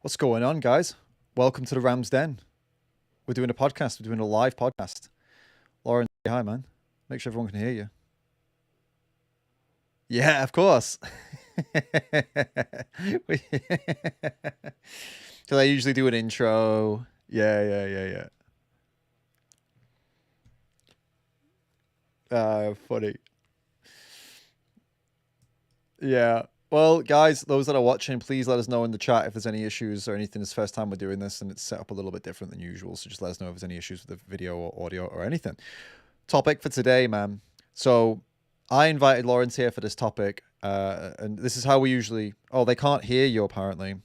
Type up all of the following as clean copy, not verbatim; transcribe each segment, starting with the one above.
What's going on, guys? Welcome to the Ramm's Den. We're doing a podcast. We're doing a live podcast. Lauren, say hi, man. Make sure everyone can hear you. Yeah, of course. So I usually do an intro. Yeah. Funny. Yeah. Well, guys, those that are watching, please let us know in the chat if there's any issues or anything. It's the first time we're doing this and it's set up a little bit different than usual. So just let us know if there's any issues with the video or audio or anything. Topic for today, man. So I invited Lawrence here for this topic. And this is how we usually... Oh, they can't hear you, apparently.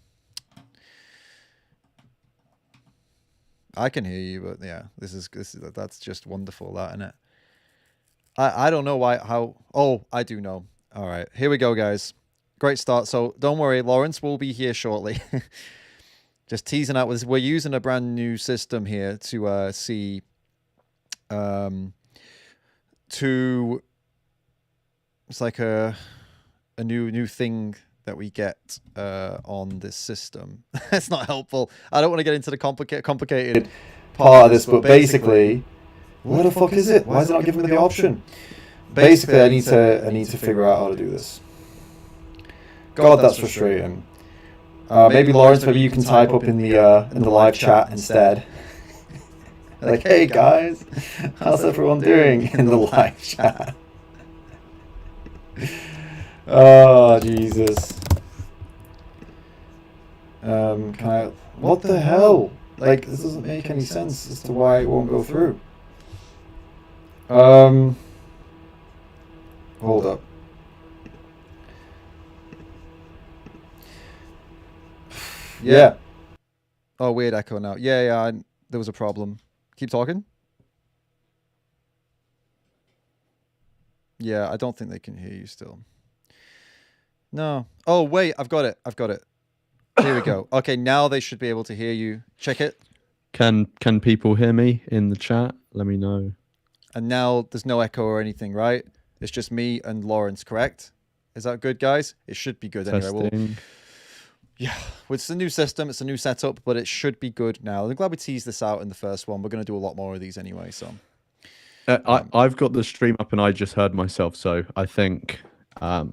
I can hear you, but yeah, that's just wonderful, that, isn't it? I don't know how... Oh, I do know. All right, here we go, guys. Great start. So don't worry, Lawrence will be here shortly. Just teasing out with this. We're using a brand new system here to see it's like a new thing that we get on this system. It's not helpful. I don't want to get into the complicated part of this, but basically, what the fuck is it? Why is it not giving me the option? Basically, I need to figure out how to do this. God, that's frustrating. Maybe Lawrence, maybe you can type up in the live chat instead. Like, hey guys, how's everyone doing in the live chat? Oh Jesus. What the hell? Like, this doesn't make any sense as to why it won't go through. Hold up. Yeah. Oh, weird echo now. Yeah. There was a problem. Keep talking. Yeah, I don't think they can hear you still. No. Oh, wait. I've got it. Here we go. Okay, now they should be able to hear you. Check it. Can people hear me in the chat? Let me know. And now there's no echo or anything, right? It's just me and Lawrence, correct? Is that good, guys? It should be good Testing. anyway. Yeah, it's a new system, it's a new setup, but it should be good now. I'm glad we teased this out in the first one. We're going to do a lot more of these anyway, so... I've got the stream up and I just heard myself, so I think... Oh.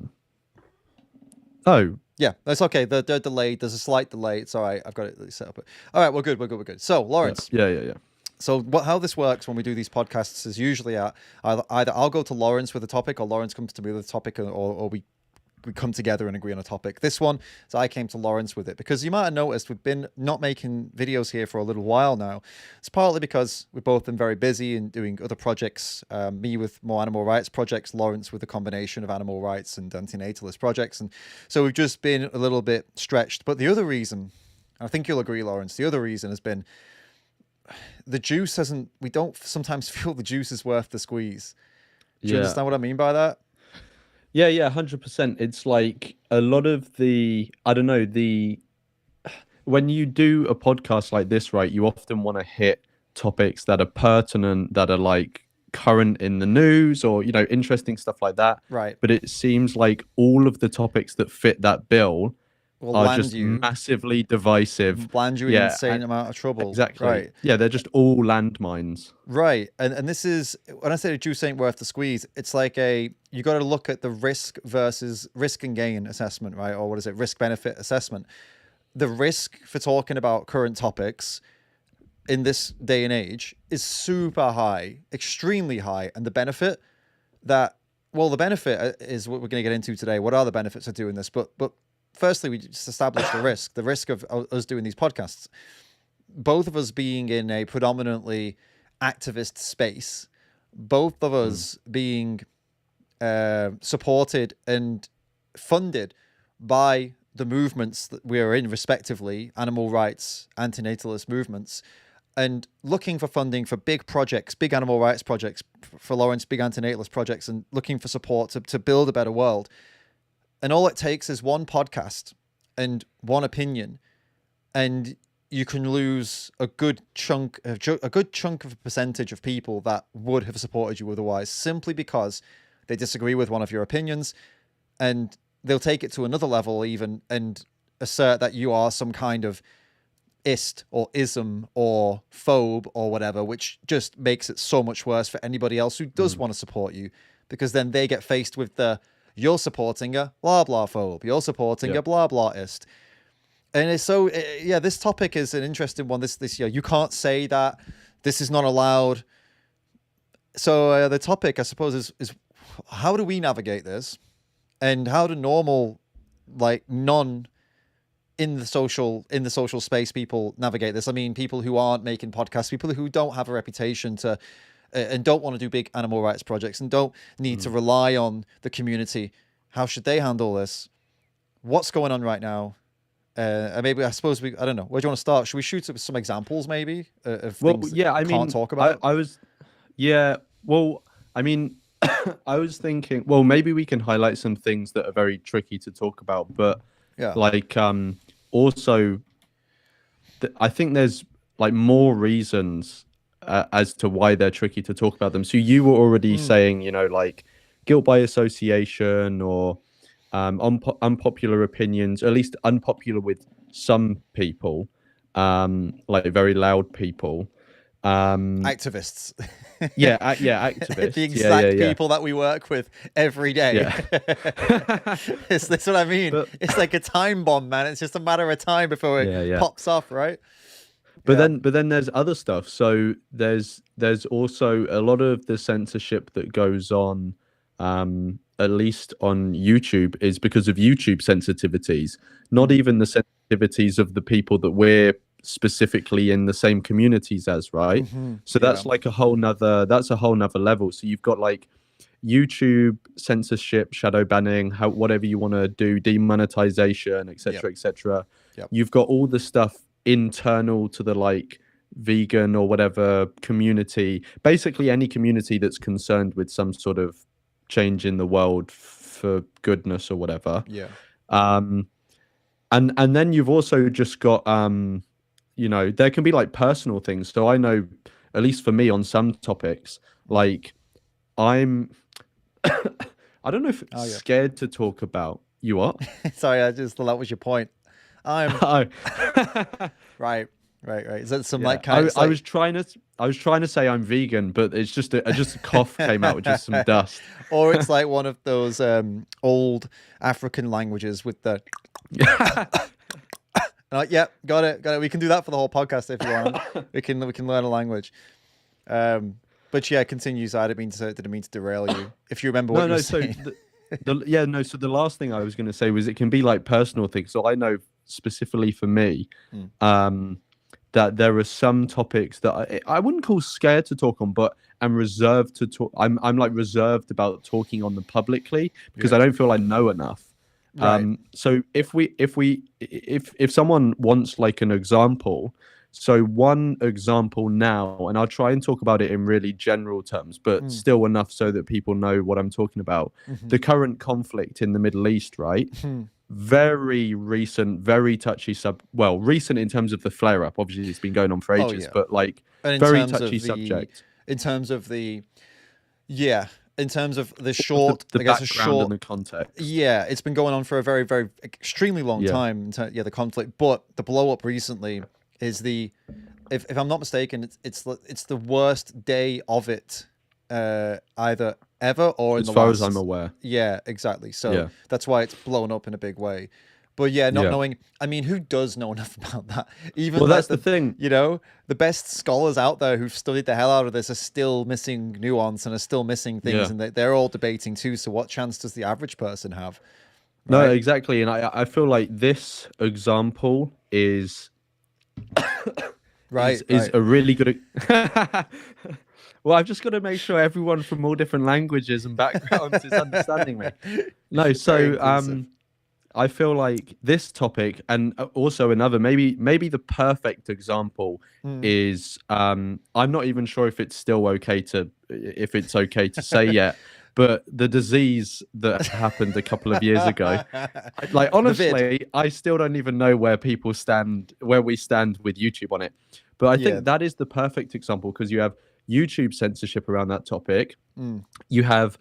Yeah, that's okay. They're delayed. There's a slight delay. It's all right. I've got it set up. All right, we're good. So, Lawrence. Yeah. So how this works when we do these podcasts is usually either I'll go to Lawrence with a topic or Lawrence comes to me with a topic, or we come together and agree on a topic. This one, so I came to Lawrence with it because you might have noticed we've been not making videos here for a little while now. It's partly because we've both been very busy and doing other projects, me with more animal rights projects, Lawrence with a combination of animal rights and antinatalist projects. And so we've just been a little bit stretched. But the other reason, I think you'll agree, Lawrence, the other reason has been the juice we don't sometimes feel the juice is worth the squeeze. Do you understand what I mean by that? Yeah, 100%. It's like a lot of when you do a podcast like this, right, you often want to hit topics that are pertinent, that are like current in the news or, interesting stuff like that. Right. But it seems like all of the topics that fit that bill are just massively divisive. Land you in an insane amount of trouble. Exactly. Right. Yeah, they're just all landmines. Right. And this is, when I say the juice ain't worth the squeeze, it's like you got to look at the risk versus risk and gain assessment, right? Or what is it? Risk benefit assessment. The risk for talking about current topics in this day and age is super high, extremely high. And the benefit the benefit is what we're going to get into today. What are the benefits of doing this? But firstly, we just established the risk of us doing these podcasts. Both of us being in a predominantly activist space, both of us being supported and funded by the movements that we are in, respectively, animal rights, antinatalist movements, and looking for funding for big projects, big animal rights projects, for Lawrence, big antinatalist projects, and looking for support to build a better world. And all it takes is one podcast and one opinion, and you can lose a good chunk of a percentage of people that would have supported you otherwise, simply because they disagree with one of your opinions, and they'll take it to another level even and assert that you are some kind of ist or ism or phobe or whatever, which just makes it so much worse for anybody else who does want to support you, because then they get faced with the, you're supporting a blah blah phobe, you're supporting a blah blah ist. And it's so, yeah, this topic is an interesting one this year. You can't say that this is not allowed. So the topic, I suppose, is how do we navigate this, and how do normal, like in the social space people navigate this? I mean, people who aren't making podcasts, people who don't have a reputation to and don't want to do big animal rights projects and don't need to rely on the community. How should they handle this? What's going on right now? Maybe, I suppose I don't know. Where do you want to start? Should we shoot up some examples maybe of things that can't talk about? I mean, I was thinking, well, maybe we can highlight some things that are very tricky to talk about, but like also I think there's like more reasons as to why they're tricky to talk about them. So you were already saying, you know, like guilt by association, or unpopular opinions, or at least unpopular with some people, like very loud people. Activists. Activists. The exact people that we work with every day. That's what I mean. It's like a time bomb, man. It's just a matter of time before it pops off, right? But then there's other stuff. So there's also a lot of the censorship that goes on, at least on YouTube, is because of YouTube sensitivities, not even the sensitivities of the people that we're specifically in the same communities as, right? So that's like a whole nother level. So you've got like YouTube censorship, shadow banning, whatever you want to do, demonetization, etc., etc. You've got all the stuff internal to the like vegan or whatever community, basically any community that's concerned with some sort of change in the world for goodness or whatever. And then you've also just got you know, there can be like personal things. So I know, at least for me, on some topics, like I'm I don't know if scared to talk about. You what? Sorry, I just thought that was your point. I'm right. Is that some like kind I was trying to say I'm vegan, but it's just a cough came out with just some dust. Or it's like one of those old African languages with the got it. We can do that for the whole podcast if you want. we can learn a language. But yeah, continue. So I didn't mean to derail you. If you remember what you were saying. So the last thing I was going to say was it can be like personal things. So I know specifically for me, that there are some topics that I wouldn't call scared to talk on, but I'm reserved to talk. I'm like reserved about talking on them publicly because I don't feel I know enough. Right. So if someone wants like an example, so one example now, and I'll try and talk about it in really general terms, but still enough so that people know what I'm talking about. The current conflict in the Middle East, right? Very recent, very touchy recent in terms of the flare up. Obviously, it's been going on for ages, but like very touchy subject. In terms of the short, the background and the context. Yeah, it's been going on for a very, very extremely long time. The conflict, but the blow up recently is if I'm not mistaken, it's the worst day of it, either ever or as far as I'm aware. Yeah, exactly. So that's why it's blown up in a big way. But not knowing, I mean, who does know enough about that? Even that's the thing. You know, the best scholars out there who've studied the hell out of this are still missing nuance and are still missing things, and they're all debating too. So what chance does the average person have? Right? No, exactly. And I feel like this example is is a really good. Well, I've just got to make sure everyone from all different languages and backgrounds is understanding me. No, so I feel like this topic, and also another, maybe the perfect example is I'm not even sure if it's okay to say yet, but the disease that happened a couple of years ago, like honestly, I still don't even know where we stand with YouTube on it. But I think that is the perfect example because you have YouTube censorship around that topic. You have,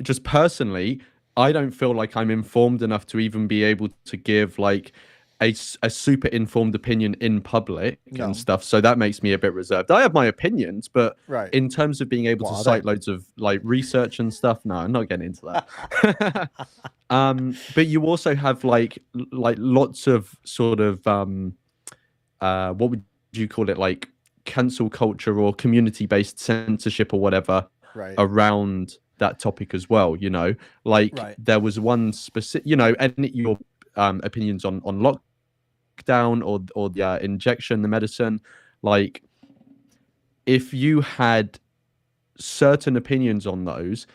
just personally, I don't feel like I'm informed enough to even be able to give like a super informed opinion in public and No. stuff. So that makes me a bit reserved. I have my opinions, but Right. in terms of being able What to are cite they? loads of like research and stuff, no, I'm not getting into that. But you also have like lots of sort of what would you call it, like cancel culture or community based censorship or whatever Right. around that topic as well. You know, like Right. there was one specific, you know, and your opinions on lockdown or the injection, the medicine, like if you had certain opinions on those,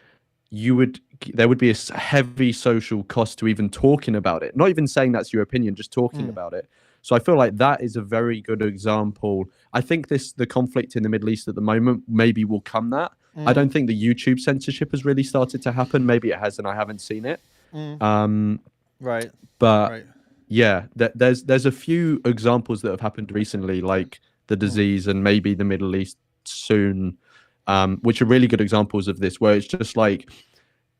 you would there would be a heavy social cost to even talking about it, not even saying that's your opinion, just talking Mm. about it. So I feel like that is a very good example. I think the conflict in the Middle East at the moment maybe will come that. I Mm. don't think the YouTube censorship has really started to happen. Maybe it has and I haven't seen it. Mm. um Right. but Right. yeah, there's a few examples that have happened recently, like the Mm. disease and maybe the Middle East soon, which are really good examples of this, where it's just like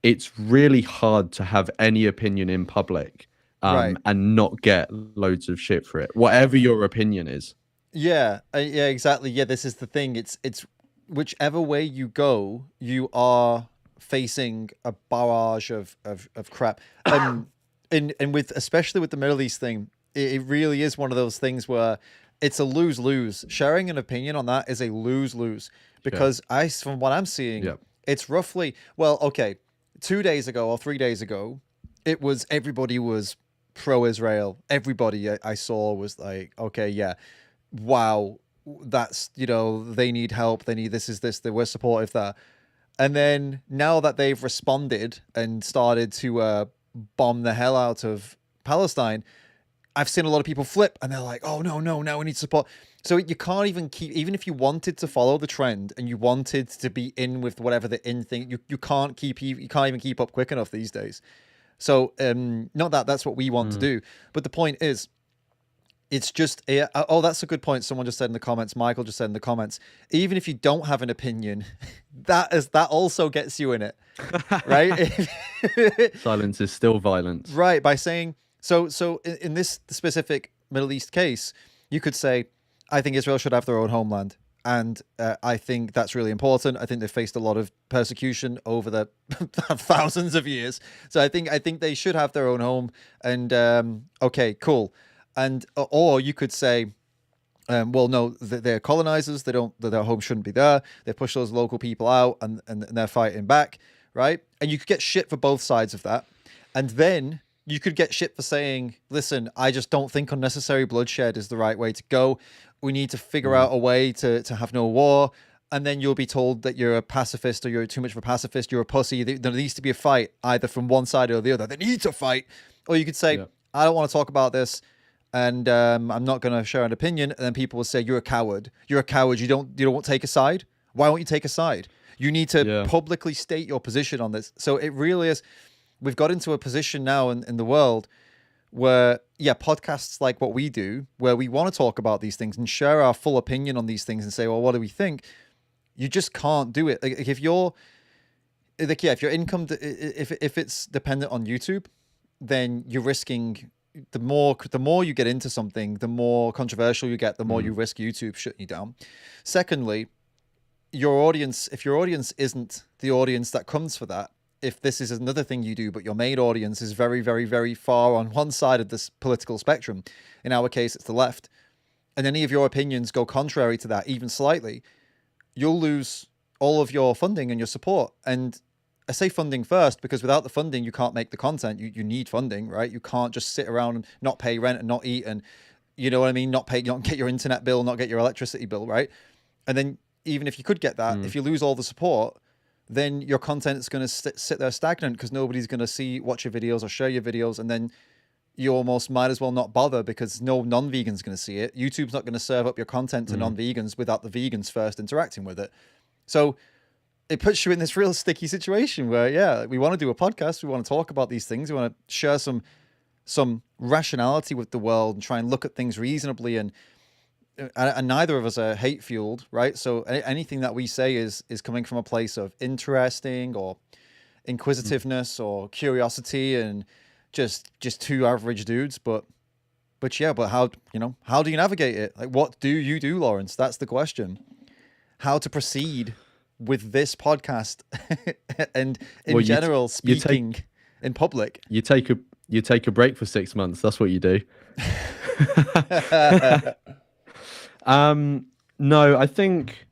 it's really hard to have any opinion in public, Right. and not get loads of shit for it, whatever your opinion is. Yeah. Yeah. Exactly. Yeah. This is the thing. It's whichever way you go, you are facing a barrage of crap. And with especially with the Middle East thing, it really is one of those things where it's a lose lose. Sharing an opinion on that is a lose lose Yeah. because from what I'm seeing, Yeah. it's roughly well, okay, 2 days ago or 3 days ago, it was everybody was pro Israel. Everybody I saw was like, okay, yeah, wow, that's they need help. They need this is this. They were supportive there. And then now that they've responded and started to bomb the hell out of Palestine, I've seen a lot of people flip and they're like, oh, no, no, now we need support. So you can't even keep, even if you wanted to follow the trend and you wanted to be in with whatever the in thing, you can't even keep up quick enough these days. So not that that's what we want to do, but the point is, it's just oh, that's a good point. Someone just said in the comments. Michael just said in the comments. Even if you don't have an opinion, that also gets you in it, right? Silence is still violence. Right, by saying so. In this specific Middle East case, you could say, I think Israel should have their own homeland, and I think that's really important. I think they've faced a lot of persecution over the thousands of years, so I think they should have their own home. And okay, cool. And or you could say, well, no, they're colonizers. They don't. Their home shouldn't be there. They push those local people out, and they're fighting back, right? And you could get shit for both sides of that, and then you could get shit for saying, "Listen, I just don't think unnecessary bloodshed is the right way to go. We need to figure out a way to have no war." And then you'll be told that you're a pacifist or you're too much of a pacifist. You're a pussy. There needs to be a fight either from one side or the other. They need to fight. Or you could say, Yeah. I don't want to talk about this. And I'm not going to share an opinion. And then people will say, you're a coward. You're a coward. You don't take a side. Why won't you take a side? You need to publicly state your position on this. So it really is. We've got into a position now in the world where, yeah, podcasts like what we do, where we want to talk about these things and share our full opinion on these things and say, well, what do we think? You just can't do it. Like if your income, if it's dependent on YouTube, then you're risking the more you get into something, the more controversial you get, the more you risk YouTube shutting you down. Secondly, if your audience isn't the audience that comes for that, if this is another thing you do, but your main audience is very, very, very far on one side of this political spectrum, in our case, it's the left, and any of your opinions go contrary to that, even slightly, you'll lose all of your funding and your support. And I say funding first because without the funding, you can't make the content. You need funding, right? You can't just sit around and not pay rent and not eat and, you know what I mean? Not get your internet bill, not get your electricity bill, right? And then even if you could get that, if you lose all the support, then your content is going to sit there stagnant because nobody's going to watch your videos or share your videos. And then you almost might as well not bother because no non-vegan's going to see it. YouTube's not going to serve up your content to non-vegans without the vegans first interacting with it. So it puts you in this real sticky situation where, yeah, we want to do a podcast. We want to talk about these things. We want to share some rationality with the world and try and look at things reasonably. And neither of us are hate fueled, right? So anything that we say is coming from a place of interesting or inquisitiveness or curiosity and just two average dudes. But But yeah, but how do you navigate it? Like, what do you do, Lawrence? That's the question. How to proceed with this podcast and in Well, general you speaking in public. you take a break for 6 months. That's what you do. No, I think.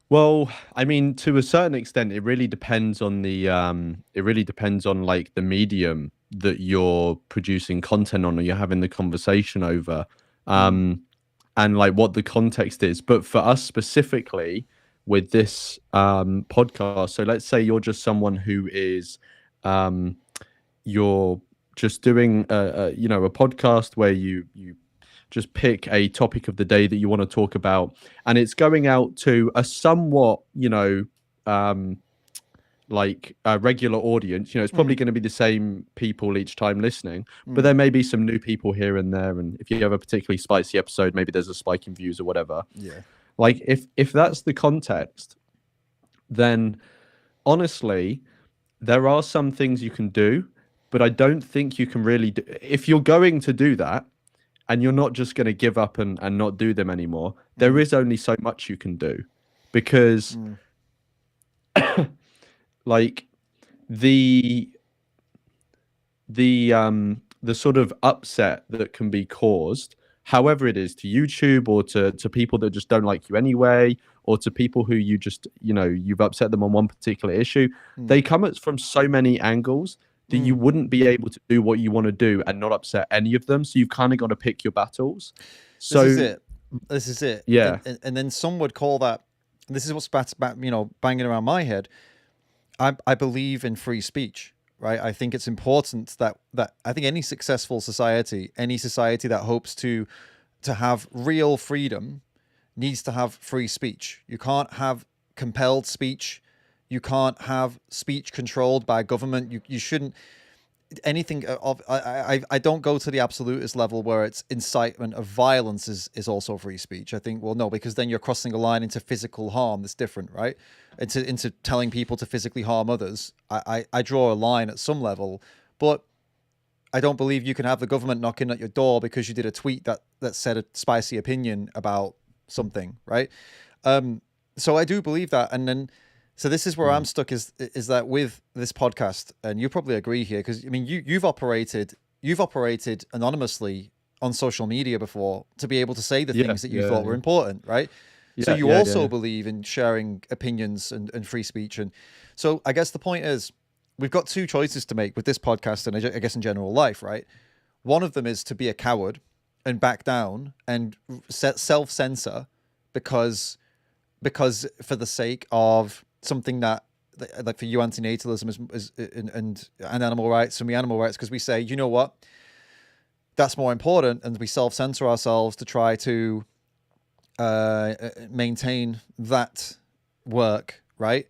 Well, I mean, to a certain extent, it really depends on like the medium that you're producing content on, or you're having the conversation over, and like what the context is. But for us specifically with this podcast, so let's say you're just someone who is, you're just doing a podcast where you just pick a topic of the day that you want to talk about, and it's going out to a somewhat, like a regular audience. It's probably going to be the same people each time listening, but there may be some new people here and there. And if you have a particularly spicy episode, maybe there's a spike in views or whatever. Yeah. Like if that's the context, then honestly, there are some things you can do, but I don't think you can really do. If you're going to do that, and you're not just going to give up and not do them anymore, there is only so much you can do, because like the sort of upset that can be caused, however it is, to YouTube or to people that just don't like you anyway, or to people who you just, you've upset them on one particular issue, they come from so many angles that you wouldn't be able to do what you want to do and not upset any of them. So you've kind of got to pick your battles. So This is it. Yeah. And then some would call that, this is what's banging around my head. I believe in free speech, right? I think it's important that I think any successful society, any society that hopes to have real freedom, needs to have free speech. You can't have compelled speech. You can't have speech controlled by government. You shouldn't anything of. I don't go to the absolutist level where it's incitement of violence is also free speech. I think, well, no, because then you're crossing a line into physical harm. That's different, right? Into telling people to physically harm others. I draw a line at some level, but I don't believe you can have the government knocking at your door because you did a tweet that said a spicy opinion about something, right? So I do believe that, and then. So this is where I'm stuck, is that with this podcast, and you probably agree here, because I mean you've operated anonymously on social media before to be able to say the things that you thought were important, right? So you also believe in sharing opinions and free speech, and so I guess the point is we've got two choices to make with this podcast, and I guess in general life, right? One of them is to be a coward and back down and self-censor because for the sake of something that, like for you, antinatalism is and animal rights, for me, animal rights, because we say, you know what, that's more important, and we self-censor ourselves to try to maintain that work, right?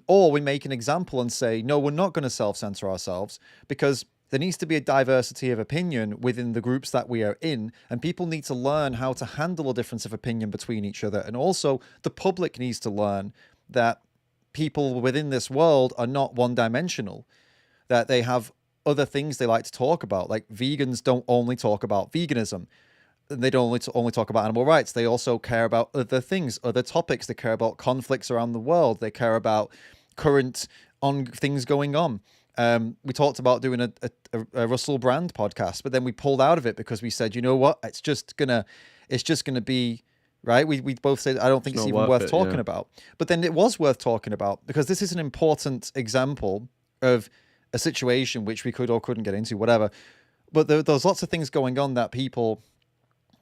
Or we make an example and say, no, we're not going to self-censor ourselves, because there needs to be a diversity of opinion within the groups that we are in, and people need to learn how to handle a difference of opinion between each other. And also the public needs to learn that people within this world are not one-dimensional, that they have other things they like to talk about. Like vegans don't only talk about veganism. They don't only talk about animal rights. They also care about other things, other topics. They care about conflicts around the world. They care about current things going on. We talked about doing a Russell Brand podcast, but then we pulled out of it because we said, you know what, it's just gonna be, right? We both said, I don't think it's even worth talking about. But then it was worth talking about, because this is an important example of a situation which we could or couldn't get into, whatever. But there's lots of things going on that people,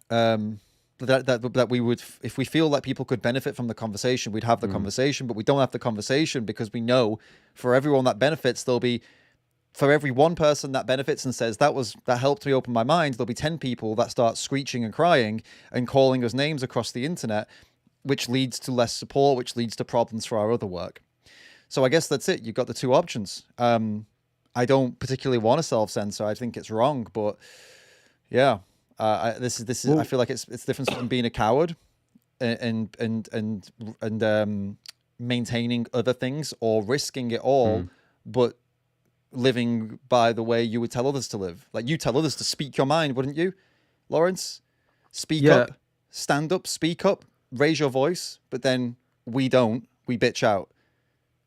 that we would, if we feel like people could benefit from the conversation, we'd have the conversation, but we don't have the conversation because we know for everyone that benefits, for every one person that benefits and says that helped me open my mind, there'll be 10 people that start screeching and crying and calling us names across the internet, which leads to less support, which leads to problems for our other work. So I guess that's it. You've got the two options. I don't particularly want to self-censor. I think it's wrong, but yeah, this is. Well, I feel like it's different from being a coward and maintaining other things or risking it all, but living by the way you would tell others to live. Like, you tell others to speak your mind, wouldn't you, Lawrence? Speak Yeah. up, stand up, speak up, raise your voice. But then we don't. We bitch out.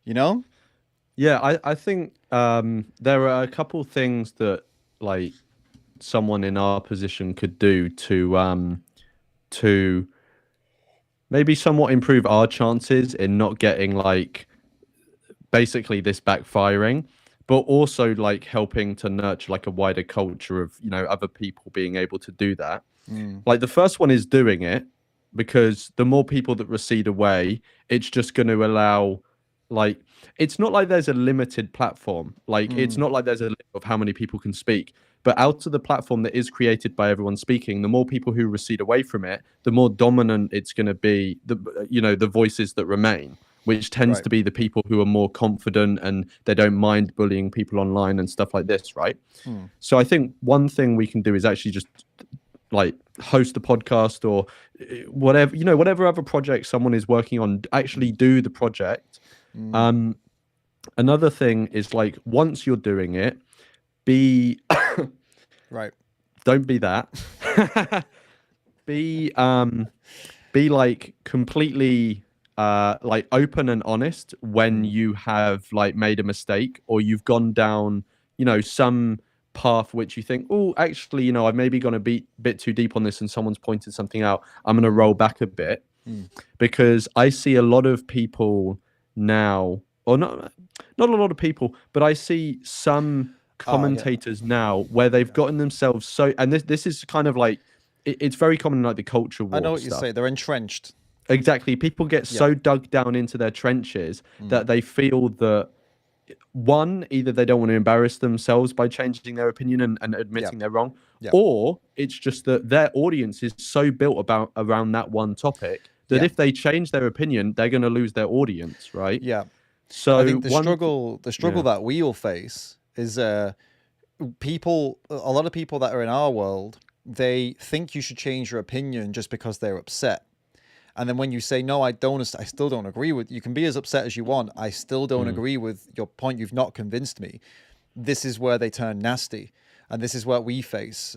You know? Yeah, I think there are a couple things that like someone in our position could do to maybe somewhat improve our chances in not getting like basically this backfiring, but also like helping to nurture like a wider culture of, you know, other people being able to do that. Like the first one is doing it, because the more people that recede away, it's just going to allow, like, it's not like there's a limited platform. Like, it's not like there's a limit of how many people can speak. But out of the platform that is created by everyone speaking, the more people who recede away from it, the more dominant it's going to be. The voices that remain, which tends Right. to be the people who are more confident and they don't mind bullying people online and stuff like this, right? So I think one thing we can do is actually just like host a podcast or whatever, whatever other project someone is working on, actually do the project. Another thing is, like, once you're doing it, be Right. don't be that. be like completely like open and honest when you have like made a mistake or you've gone down, some path which you think, oh, actually, I've maybe gone a bit too deep on this and someone's pointed something out. I'm going to roll back a bit, because I see a lot of people now, or not a lot of people, but I see some commentators now where they've gotten themselves so, and this is kind of like, it's very common in like the culture war I know what stuff. you say. They're entrenched. Exactly. People get so dug down into their trenches that they feel that, one, either they don't want to embarrass themselves by changing their opinion and admitting they're wrong, or it's just that their audience is so built around that one topic that if they change their opinion, they're going to lose their audience, right? Yeah. So I think the struggle that we all face is a lot of people that are in our world, they think you should change your opinion just because they're upset. And then when you say, no, I still don't agree with, you can be as upset as you want, I still don't agree with your point, you've not convinced me. This is where they turn nasty. And this is what we face,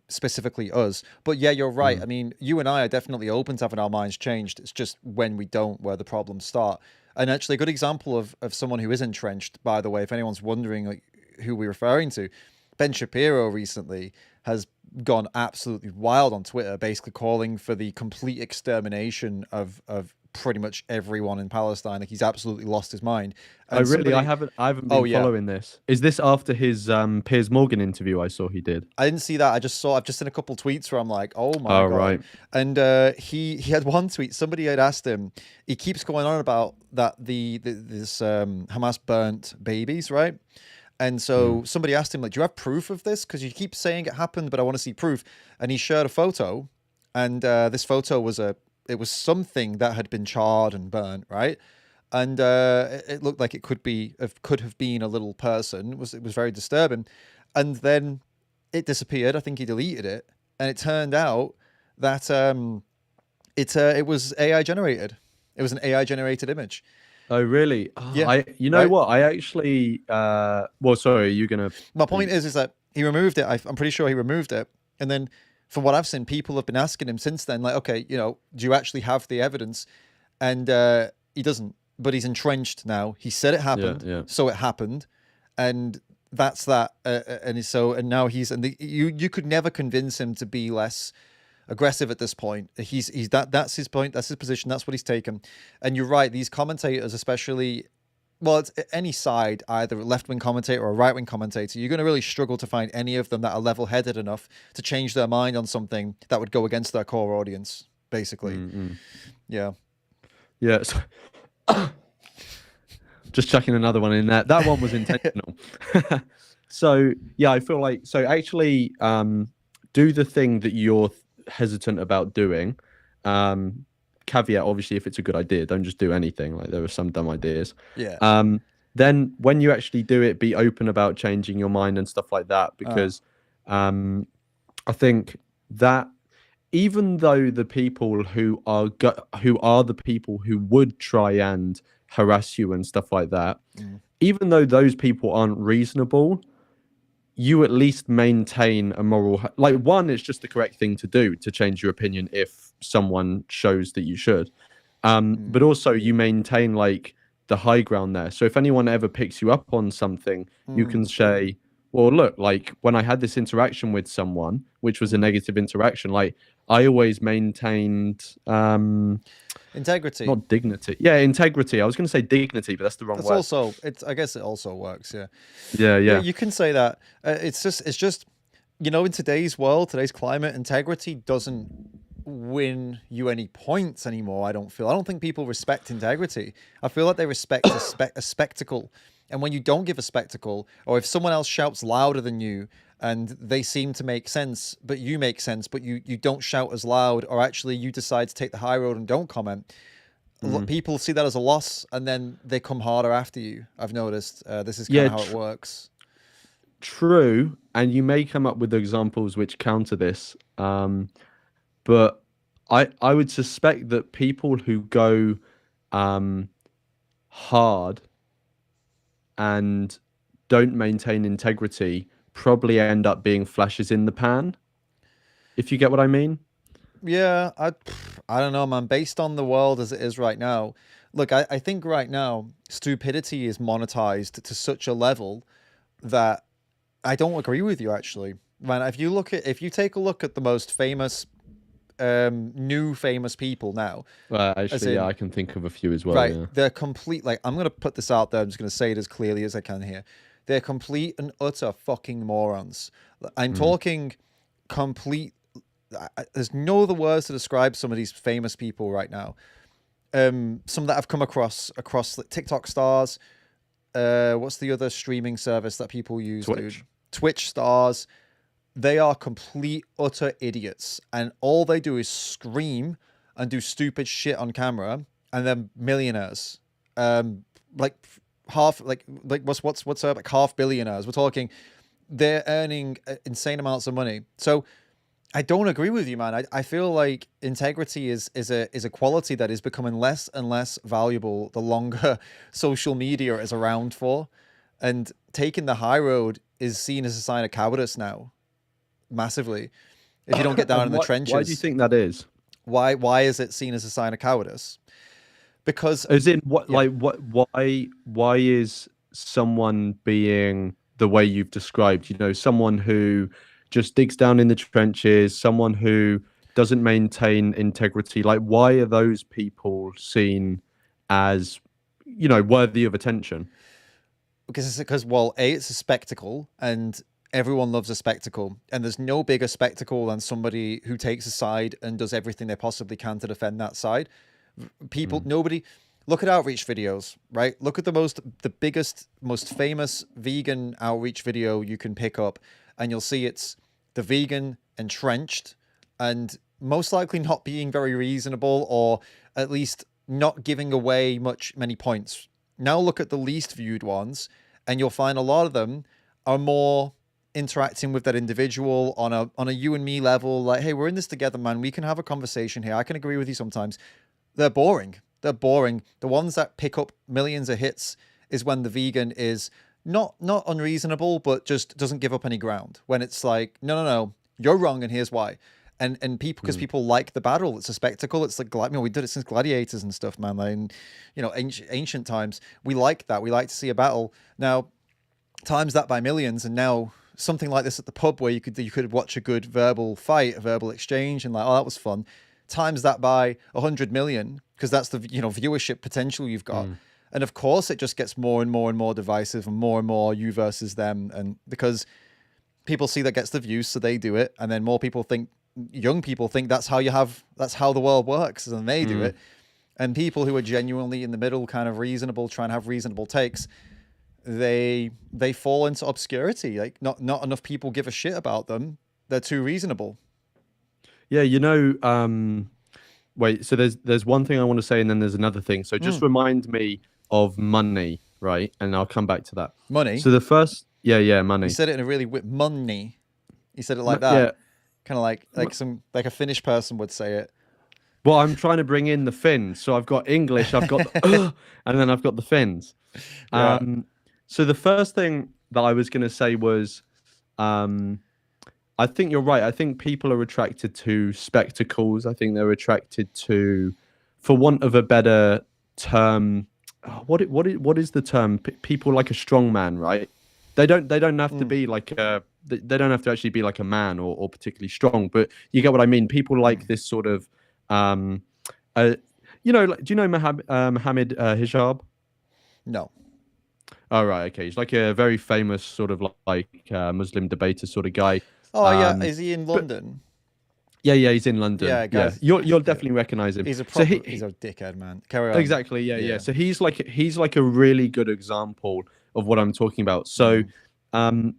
specifically us. But yeah, you're right. I mean, you and I are definitely open to having our minds changed. It's just when we don't, where the problems start. And actually a good example of someone who is entrenched, by the way, if anyone's wondering like, who we're referring to, Ben Shapiro recently has gone absolutely wild on Twitter, basically calling for the complete extermination of pretty much everyone in Palestine. Like, he's absolutely lost his mind. And I haven't been following this. Is this after his Piers Morgan interview I saw he did? I didn't see that. I've just seen a couple tweets where I'm like, oh my God. Right. And he had one tweet. Somebody had asked him, he keeps going on about that this Hamas burnt babies, right? And so somebody asked him, like, do you have proof of this? Because you keep saying it happened, but I want to see proof. And he shared a photo, and this photo was something that had been charred and burnt, right? And it looked like it could have been a little person. It was very disturbing. And then it disappeared. I think he deleted it, and it turned out that it was AI generated. It was an AI generated image. Oh, really? Oh, Yeah. What? I actually, well, sorry, you're going to... My point is that he removed it. I'm pretty sure he removed it. And then from what I've seen, people have been asking him since then, like, okay, do you actually have the evidence? And he doesn't, but he's entrenched now. He said it happened, so it happened. And that's that. And now you could never convince him to be less aggressive at this point. That's his point. That's his position. That's what he's taken. And you're right. These commentators, especially, well, it's any side, either a left-wing commentator or a right-wing commentator, you're going to really struggle to find any of them that are level-headed enough to change their mind on something that would go against their core audience, basically. Yeah. So, just chucking another one in there. That one was intentional. So, yeah, I feel like, so actually do the thing that you're hesitant about doing. Caveat, obviously, if it's a good idea, don't just do anything. Like, there are some dumb ideas. Then when you actually do it, be open about changing your mind and stuff like that, because I think that even though the people who are the people who would try and harass you and stuff like that, even though those people aren't reasonable, you at least maintain a moral. Like, one, it's just the correct thing to do to change your opinion if someone shows that you should. But also you maintain like the high ground there. So if anyone ever picks you up on something, you can say, well, look, like when I had this interaction with someone, which was a negative interaction, like I always maintained integrity, not dignity. Yeah, integrity. I was going to say dignity, but that's the wrong that's word. also I guess it also works. Yeah. You can say that. It's just in today's world, today's climate, integrity doesn't win you any points anymore. I don't think people respect integrity. I feel like they respect a spectacle. And when you don't give a spectacle, or if someone else shouts louder than you and they seem to make sense, but you make sense, but you don't shout as loud, or actually you decide to take the high road and don't comment, people see that as a loss, and then they come harder after you. I've noticed this is kind of how it works. True. And you may come up with examples which counter this. But I would suspect that people who go hard and don't maintain integrity probably end up being flashes in the pan, if you get what I mean. Yeah, I don't know, man. Based on the world as it is right now, look, I think right now stupidity is monetized to such a level that I don't agree with you, actually. Man, if you take a look at the most famous new famous people now. Actually, I can think of a few as well. Right. Yeah. They're complete, like, I'm going to put this out there. I'm just going to say it as clearly as I can here. They're complete and utter fucking morons. I'm talking complete. There's no other words to describe some of these famous people right now. Some that I've come across like TikTok stars. What's the other streaming service that people use? Twitch. Dude? Twitch stars. They are complete, utter idiots. And all they do is scream and do stupid shit on camera. And they're millionaires. Like half billionaires. We're talking, they're earning insane amounts of money. So I don't agree with you, man. I feel like integrity is a quality that is becoming less and less valuable the longer social media is around for. And taking the high road is seen as a sign of cowardice now. Massively, if you don't get down in the trenches. Why do you think that is? Why is it seen as a sign of cowardice? Because as in what, yeah. Why is someone being the way you've described? Someone who just digs down in the trenches, someone who doesn't maintain integrity. Like, why are those people seen as worthy of attention? Because well, it's a spectacle, and everyone loves a spectacle, and there's no bigger spectacle than somebody who takes a side and does everything they possibly can to defend that side. Nobody, look at outreach videos, right? Look at the biggest, most famous vegan outreach video you can pick up, and you'll see it's the vegan entrenched and most likely not being very reasonable, or at least not giving away many points. Now look at the least viewed ones, and you'll find a lot of them are more interacting with that individual on a you and me level, like, hey, we're in this together, man. We can have a conversation here. I can agree with you sometimes. They're boring. The ones that pick up millions of hits is when the vegan is not unreasonable, but just doesn't give up any ground. When it's like, no, you're wrong, and here's why. And people, because people like the battle. It's a spectacle. It's like, we did it since gladiators and stuff, man. Like, ancient times, we like that. We like to see a battle. Now, times that by millions, and now something like this at the pub where you could watch a good verbal fight, a verbal exchange, and like, oh, that was fun. Times that by 100 million, because that's the viewership potential you've got. And of course it just gets more and more and more divisive, and more you versus them. And because people see that gets the views, so they do it, and then more people think, young people think that's how the world works, and they do it. And people who are genuinely in the middle, kind of reasonable, trying to have reasonable takes, they fall into obscurity. Like, not enough people give a shit about them. They're too reasonable. Yeah, wait, so there's one thing I want to say, and then there's another thing. So just remind me of money, right? And I'll come back to that. Money? So the first, yeah, money. You said it in a really money. You said it like that. kind of like a Finnish person would say it. Well, I'm trying to bring in the Finns, so I've got English, I've got the, and then I've got the Finns. Yeah. Um, so the first thing that I was going to say was, um, I think you're right. I think people are attracted to spectacles. I think they're attracted to, for want of a better term, what is the term? People like a strong man, right? They don't have to be like a they don't have to actually be like a man or particularly strong, but you get what I mean. People like this sort of, um, uh, like, do you know Mohammed Hijab? No. Oh, right, okay. He's like a very famous sort of like Muslim debater sort of guy. Oh yeah, Um, is he in but London? yeah, he's in London. Yeah, Yeah, guys. you'll definitely recognize him. He's a So proper. He's a dickhead, man. Carry on. exactly, yeah, yeah. Yeah. So he's like a really good example of what I'm talking about. So, um,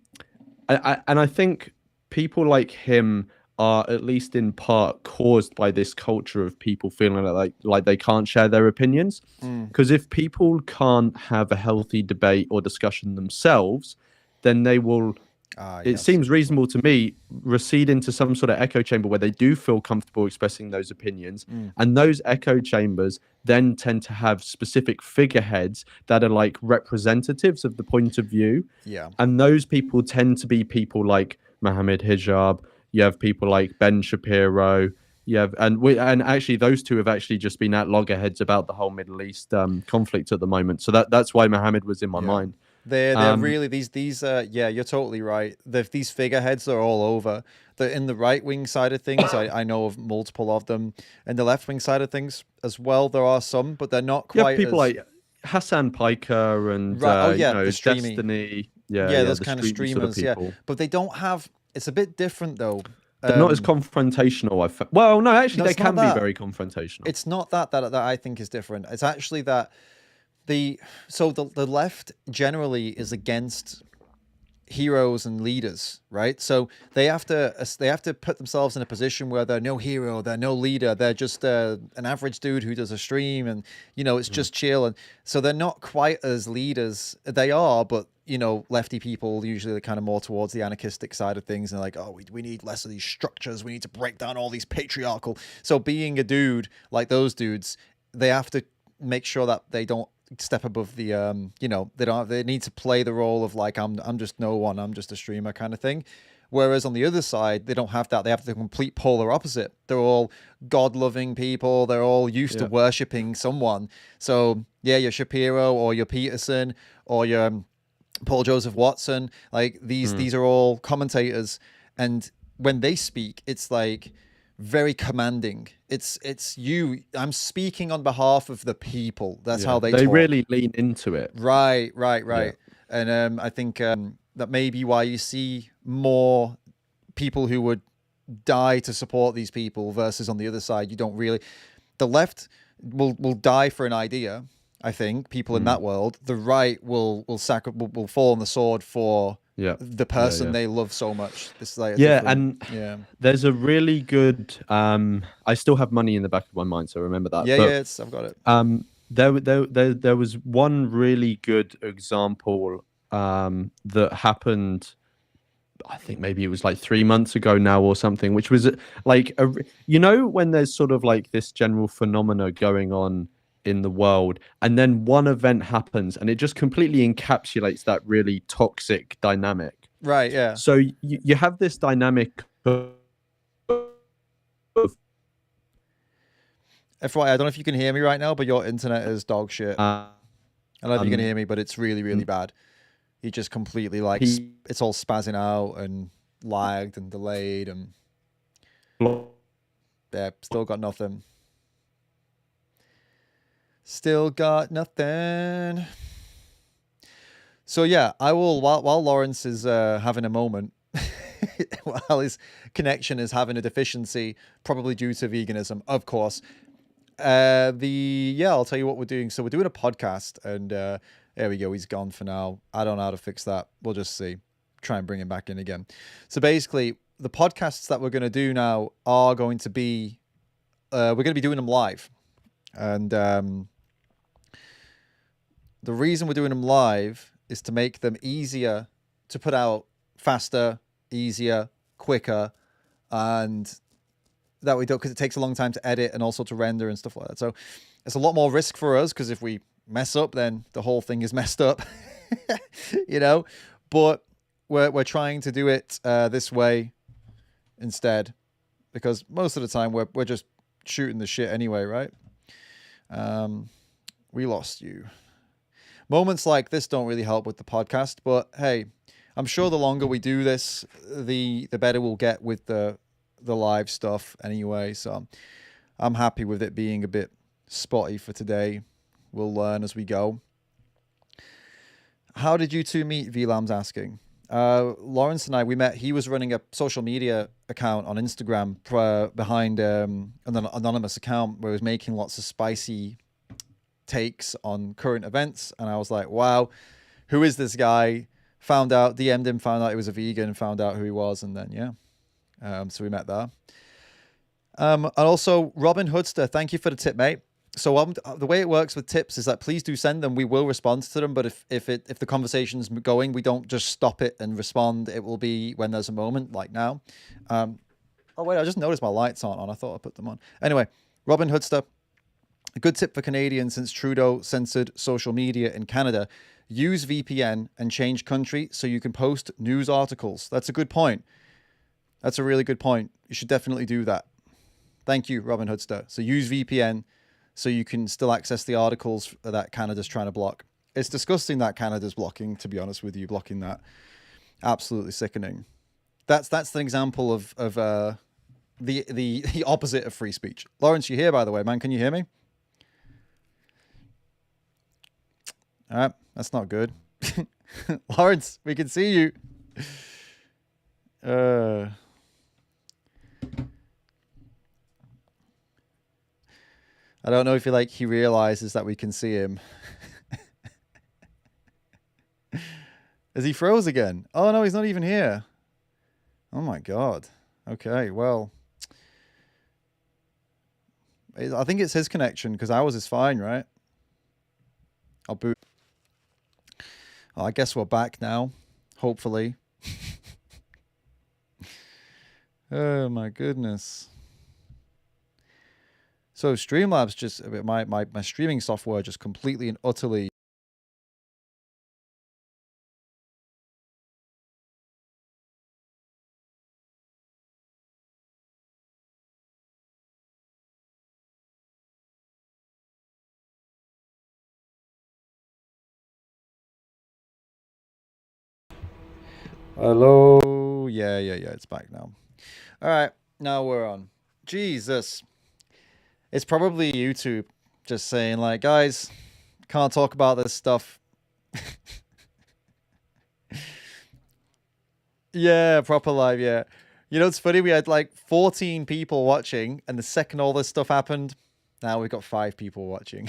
I think people like him are at least in part caused by this culture of people feeling like they can't share their opinions. Because if people can't have a healthy debate or discussion themselves, then they will. It Yes. seems reasonable to me recede into some sort of echo chamber where they do feel comfortable expressing those opinions, and those echo chambers then tend to have specific figureheads that are like representatives of the point of view. Yeah. And those people tend to be people like Mohammed Hijab. You have people like Ben Shapiro. You have, and actually those two have actually just been at loggerheads about the whole Middle East conflict at the moment. So that's why Mohammed was in my mind. They're really these yeah, you're totally right. These figureheads are all over. In the right wing side of things, I know of multiple of them. In the left wing side of things as well, there are some, but they're not You have quite people as like Hassan Piker and right. Oh yeah, the streamy. Destiny. Yeah, those the kind of streamy streamers. sort of people. But they don't have. It's a bit different though. They're not as confrontational. Well, no, actually, No, they it's not can be that. very confrontational. It's not that I think is different. It's actually that the left generally is against heroes and leaders, right? So they have to put themselves in a position where they're no hero, they're no leader, they're just an average dude who does a stream, and it's just chill. And so they're not quite as leaders. They are, but lefty people usually are kind of more towards the anarchistic side of things, and like, oh, we need less of these structures, we need to break down all these patriarchal. So being a dude like those dudes, they have to make sure that they don't step above the they need to play the role of like I'm just no one, I'm just a streamer kind of thing. Whereas on the other side, they don't have that. They have the complete polar opposite. They're all God-loving people. They're all used to worshipping someone. So yeah, your Shapiro or your Peterson or your Paul Joseph Watson, like these are all commentators, and when they speak, it's like very commanding. It's you. I'm speaking on behalf of the people. That's how they talk. Really lean into it. Right. And I think that may be why you see more people who would die to support these people versus on the other side, you don't really. The left will die for an idea. I think people in that world. The right will fall on the sword for the person they love so much. This like there's a really good. I still have money in the back of my mind, so remember that. I've got it. There was one really good example that happened. I think maybe it was like 3 months ago now or something, which was like when there's sort of like this general phenomena going on in the world, and then one event happens and it just completely encapsulates that really toxic dynamic. Right, yeah. So you have this dynamic of FYI, I don't know if you can hear me right now, but your internet is dog shit. I don't know if you can hear me, but it's really, really bad. He just completely it's all spazzing out and lagged and delayed, and still got nothing. Still got nothing. So yeah, I will while Lawrence is having a moment, while his connection is having a deficiency, probably due to veganism, of course. I'll tell you what we're doing. So we're doing a podcast, and there we go. He's gone for now. I don't know how to fix that. We'll just see. Try and bring him back in again. So basically, the podcasts that we're going to do now are going to be, we're going to be doing them live, and the reason we're doing them live is to make them easier to put out, faster, easier, quicker, and that we don't, because it takes a long time to edit and also to render and stuff like that. So it's a lot more risk for us, because if we mess up, then the whole thing is messed up, you know. But we're trying to do it this way instead, because most of the time we're just shooting the shit anyway, right? We lost you. Moments like this don't really help with the podcast, but hey, I'm sure the longer we do this, the better we'll get with the live stuff anyway. So I'm happy with it being a bit spotty for today. We'll learn as we go. How did you two meet? VLAM's asking. Lawrence and I, we met. He was running a social media account on Instagram behind an anonymous account where he was making lots of spicy takes on current events. And I was like, wow, who is this guy? Found out, DM'd him, found out he was a vegan, found out who he was. And then, yeah. So we met there. And also, Robin Hoodster, thank you for the tip, mate. So the way it works with tips is that please do send them. We will respond to them, but if the conversation's going, we don't just stop it and respond. It will be when there's a moment, like now. Oh wait, I just noticed my lights aren't on. I thought I put them on. Anyway, Robin Hoodster, a good tip for Canadians since Trudeau censored social media in Canada: use VPN and change country so you can post news articles. That's a good point. That's a really good point. You should definitely do that. Thank you, Robin Hoodster. So use VPN so you can still access the articles that Canada's trying to block. It's disgusting that Canada's blocking, to be honest with you, blocking that. Absolutely sickening. That's an example of the opposite of free speech. Lawrence, you here, by the way, man? Can you hear me? All right, that's not good. Lawrence, we can see you. I don't know if he realizes that we can see him. Is he froze again? Oh no, he's not even here. Oh my God. Okay, well, I think it's his connection, because ours is fine, right? I'll boot. Oh, I guess we're back now, hopefully. Oh my goodness. So Streamlabs just, my streaming software just completely and utterly. Hello. Yeah, it's back now. All right, now we're on. Jesus. It's probably YouTube just saying, like, guys, can't talk about this stuff. Yeah, proper live, yeah. You know, it's funny, we had like 14 people watching, and the second all this stuff happened, now we've got 5 people watching.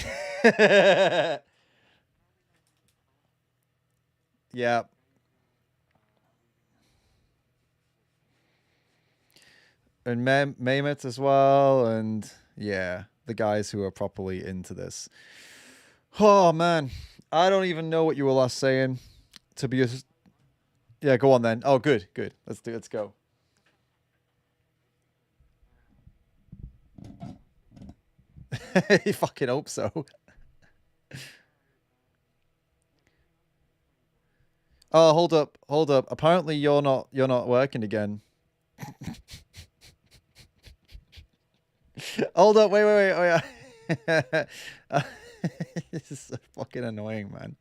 Yeah. And Mehmet as well, and yeah, the guys who are properly into this. Oh man, I don't even know what you were last saying. To be honest, yeah, go on then. Oh, good. Let's go. You fucking hope so. Oh, hold up. Apparently, you're not working again. Hold up. Wait. Oh yeah. This is so fucking annoying, man.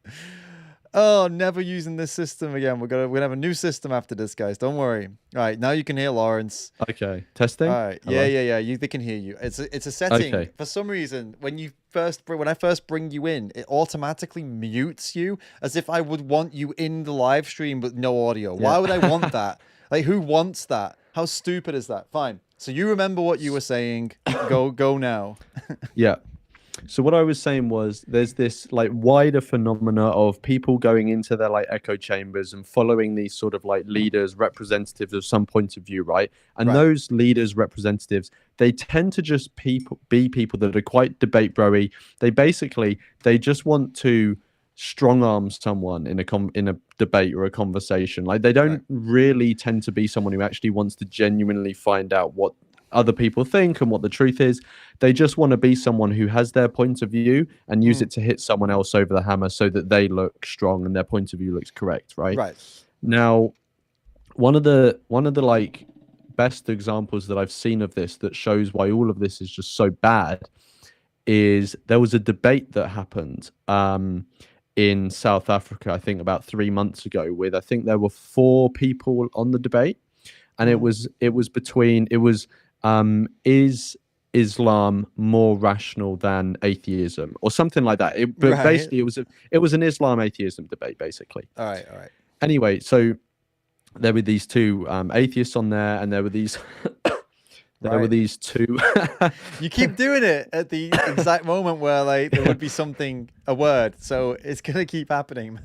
Oh, never using this system again. We're gonna have a new system after this, guys. Don't worry. All right, now you can hear Lawrence. Okay, testing. All right, Hello? yeah. They can hear you. It's a setting. Okay. For some reason, when I first bring you in, it automatically mutes you, as if I would want you in the live stream with no audio. Why would I want that? Like, who wants that? How stupid is that? Fine. So you remember what you were saying. Go now. Yeah. So what I was saying was there's this like wider phenomena of people going into their like echo chambers and following these sort of like leaders, representatives of some point of view, right? And Right. those leaders, representatives, they tend to just be people that are quite debate broy. They just want to strong arm someone in a debate or a conversation. Like they don't really tend to be someone who actually wants to genuinely find out what other people think and what the truth is. They just want to be someone who has their point of view and use it to hit someone else over the hammer so that they look strong and their point of view looks correct, right? Right. Now, one of the like best examples that I've seen of this that shows why all of this is just so bad is there was a debate that happened in South Africa, I think about 3 months ago, with I think there were 4 people on the debate, and it was between is Islam more rational than atheism or something like that. But basically, it was an Islam atheism debate, basically. All right. Anyway, so there were these 2 atheists on there, and there were these. There were these 2. You keep doing it at the exact moment where like there would be a word, so it's gonna keep happening.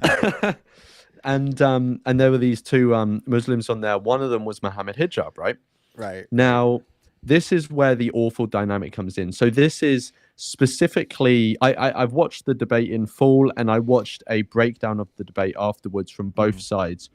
And there were these 2 Muslims on there. One of them was Mohammed Hijab, right? Right. Now, this is where the awful dynamic comes in. So this is specifically, I've watched the debate in full, and I watched a breakdown of the debate afterwards from both sides.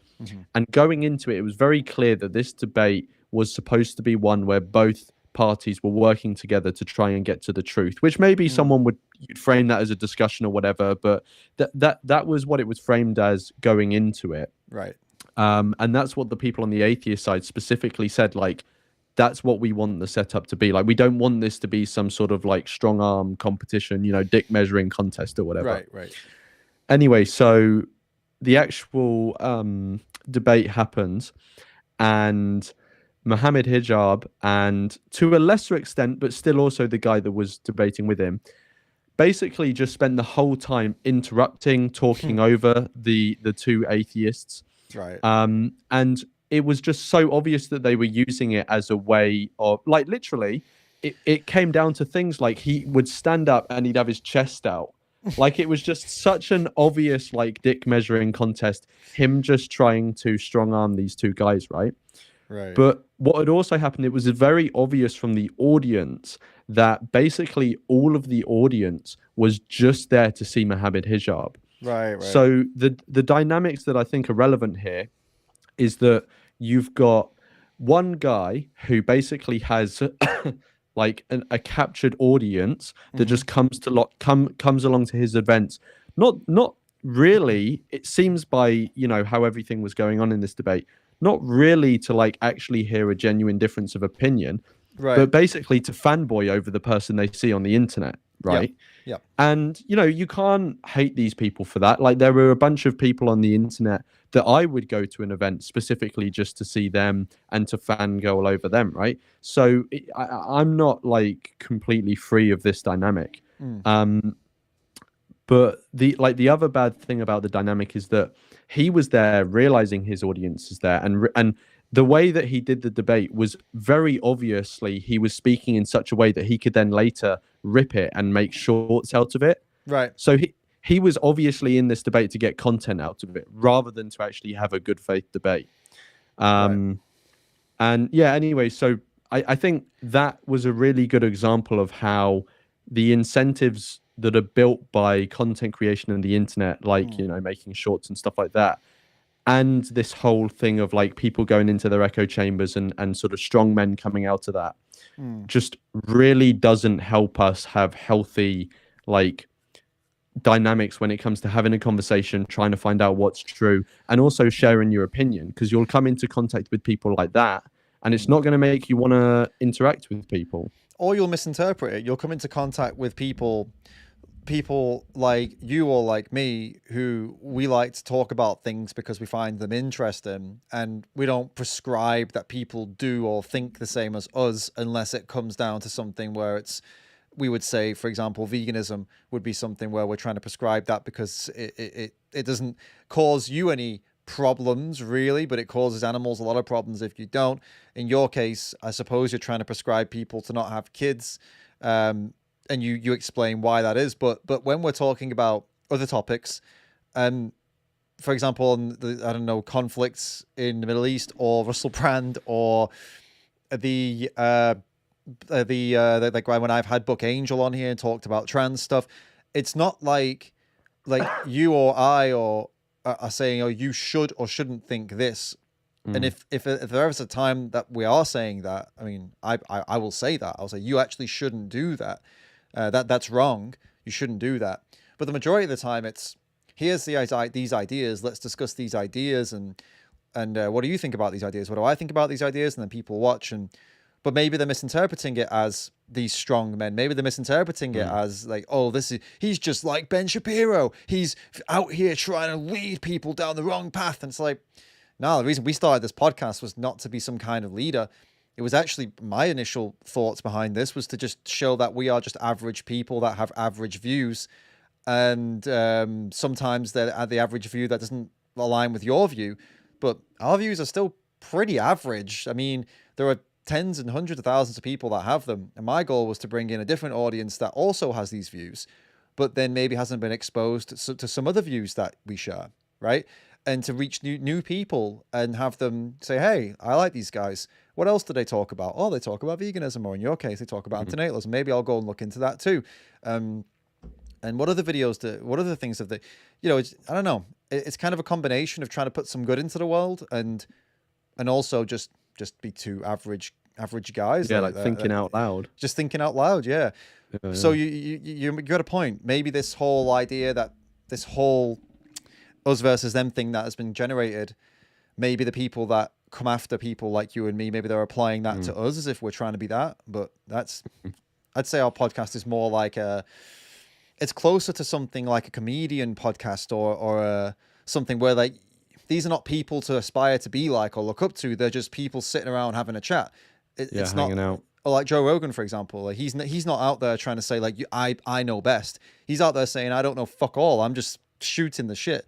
And going into it, it was very clear that this debate was supposed to be one where both parties were working together to try and get to the truth, which maybe someone would frame that as a discussion or whatever, but that was what it was framed as going into it. Right. And that's what the people on the atheist side specifically said, like, that's what we want the setup to be. Like, we don't want this to be some sort of like strong arm competition, dick measuring contest or whatever. Right. Anyway, so the actual debate happened, and Mohammed Hijab, and to a lesser extent, but still also the guy that was debating with him, basically just spent the whole time interrupting, talking over the 2 atheists. Right. And it was just so obvious that they were using it as a way of, like, literally, it came down to things like he would stand up and he'd have his chest out. Like, it was just such an obvious, like, dick measuring contest, him just trying to strong arm these 2 guys, right? Right. But what had also happened, it was very obvious from the audience that basically all of the audience was just there to see Mohammed Hijab. Right. So the dynamics that I think are relevant here is that you've got one guy who basically has like a captured audience that just comes along to his events. Not really, it seems, by how everything was going on in this debate, not really to like actually hear a genuine difference of opinion, but basically to fanboy over the person they see on the internet, right? Yep. And you can't hate these people for that. Like, there were a bunch of people on the internet that I would go to an event specifically just to see them and to fangirl over them, right? So I'm not like completely free of this dynamic. But the other bad thing about the dynamic is that he was there realizing his audience is there, and the way that he did the debate was very obviously he was speaking in such a way that he could then later rip it and make shorts out of it. Right. So he was obviously in this debate to get content out of it rather than to actually have a good faith debate. And yeah, anyway, so I think that was a really good example of how the incentives that are built by content creation and the internet, like, making shorts and stuff like that, and this whole thing of like people going into their echo chambers and sort of strong men coming out of that just really doesn't help us have healthy like dynamics when it comes to having a conversation, trying to find out what's true, and also sharing your opinion, because you'll come into contact with people like that and it's not going to make you want to interact with people, or you'll misinterpret it. You'll come into contact with people like you or like me, who we like to talk about things because we find them interesting, and we don't prescribe that people do or think the same as us unless it comes down to something where we would say, for example, veganism would be something where we're trying to prescribe that because it doesn't cause you any problems really, but it causes animals a lot of problems if you don't. In your case, I suppose you're trying to prescribe people to not have kids, and you explain why that is. But when we're talking about other topics, for example, I don't know, conflicts in the Middle East, or Russell Brand, or the like when I've had Book Angel on here and talked about trans stuff, it's not like like you or I or are saying, oh, you should or shouldn't think this. And if there is a time that we are saying that, I mean, I will say that. I'll say, you actually shouldn't do that. That's wrong. You shouldn't do that. But the majority of the time, it's, here's these ideas. Let's discuss these ideas. And what do you think about these ideas? What do I think about these ideas? And then people watch. But maybe they're misinterpreting it as these strong men. Maybe they're misinterpreting it as like, oh, he's just like Ben Shapiro. He's out here trying to lead people down the wrong path. And it's like, no, the reason we started this podcast was not to be some kind of leader. It was actually my initial thoughts behind this was to just show that we are just average people that have average views. And sometimes they're at the average view that doesn't align with your view. But our views are still pretty average. I mean, there are tens and hundreds of thousands of people that have them. And my goal was to bring in a different audience that also has these views, but then maybe hasn't been exposed to some other views that we share, right? And to reach new people and have them say, hey, I like these guys. What else do they talk about? Oh, they talk about veganism, or in your case, they talk about antinatalism. Maybe I'll go and look into that too. And what other videos what other things have they, I don't know. It's kind of a combination of trying to put some good into the world and also just be two average guys. Yeah, like thinking out loud. Just thinking out loud, yeah. So you got a point. Maybe this whole idea that this whole us versus them thing that has been generated, maybe the people that come after people like you and me, maybe they're applying that to us as if we're trying to be that. But I'd say our podcast is more like it's closer to something like a comedian podcast or something where like, these are not people to aspire to be like or look up to. They're just people sitting around having a chat. It's hanging out. Or like Joe Rogan, for example. Like he's not out there trying to say like I know best. He's out there saying I don't know fuck all. I'm just shooting the shit.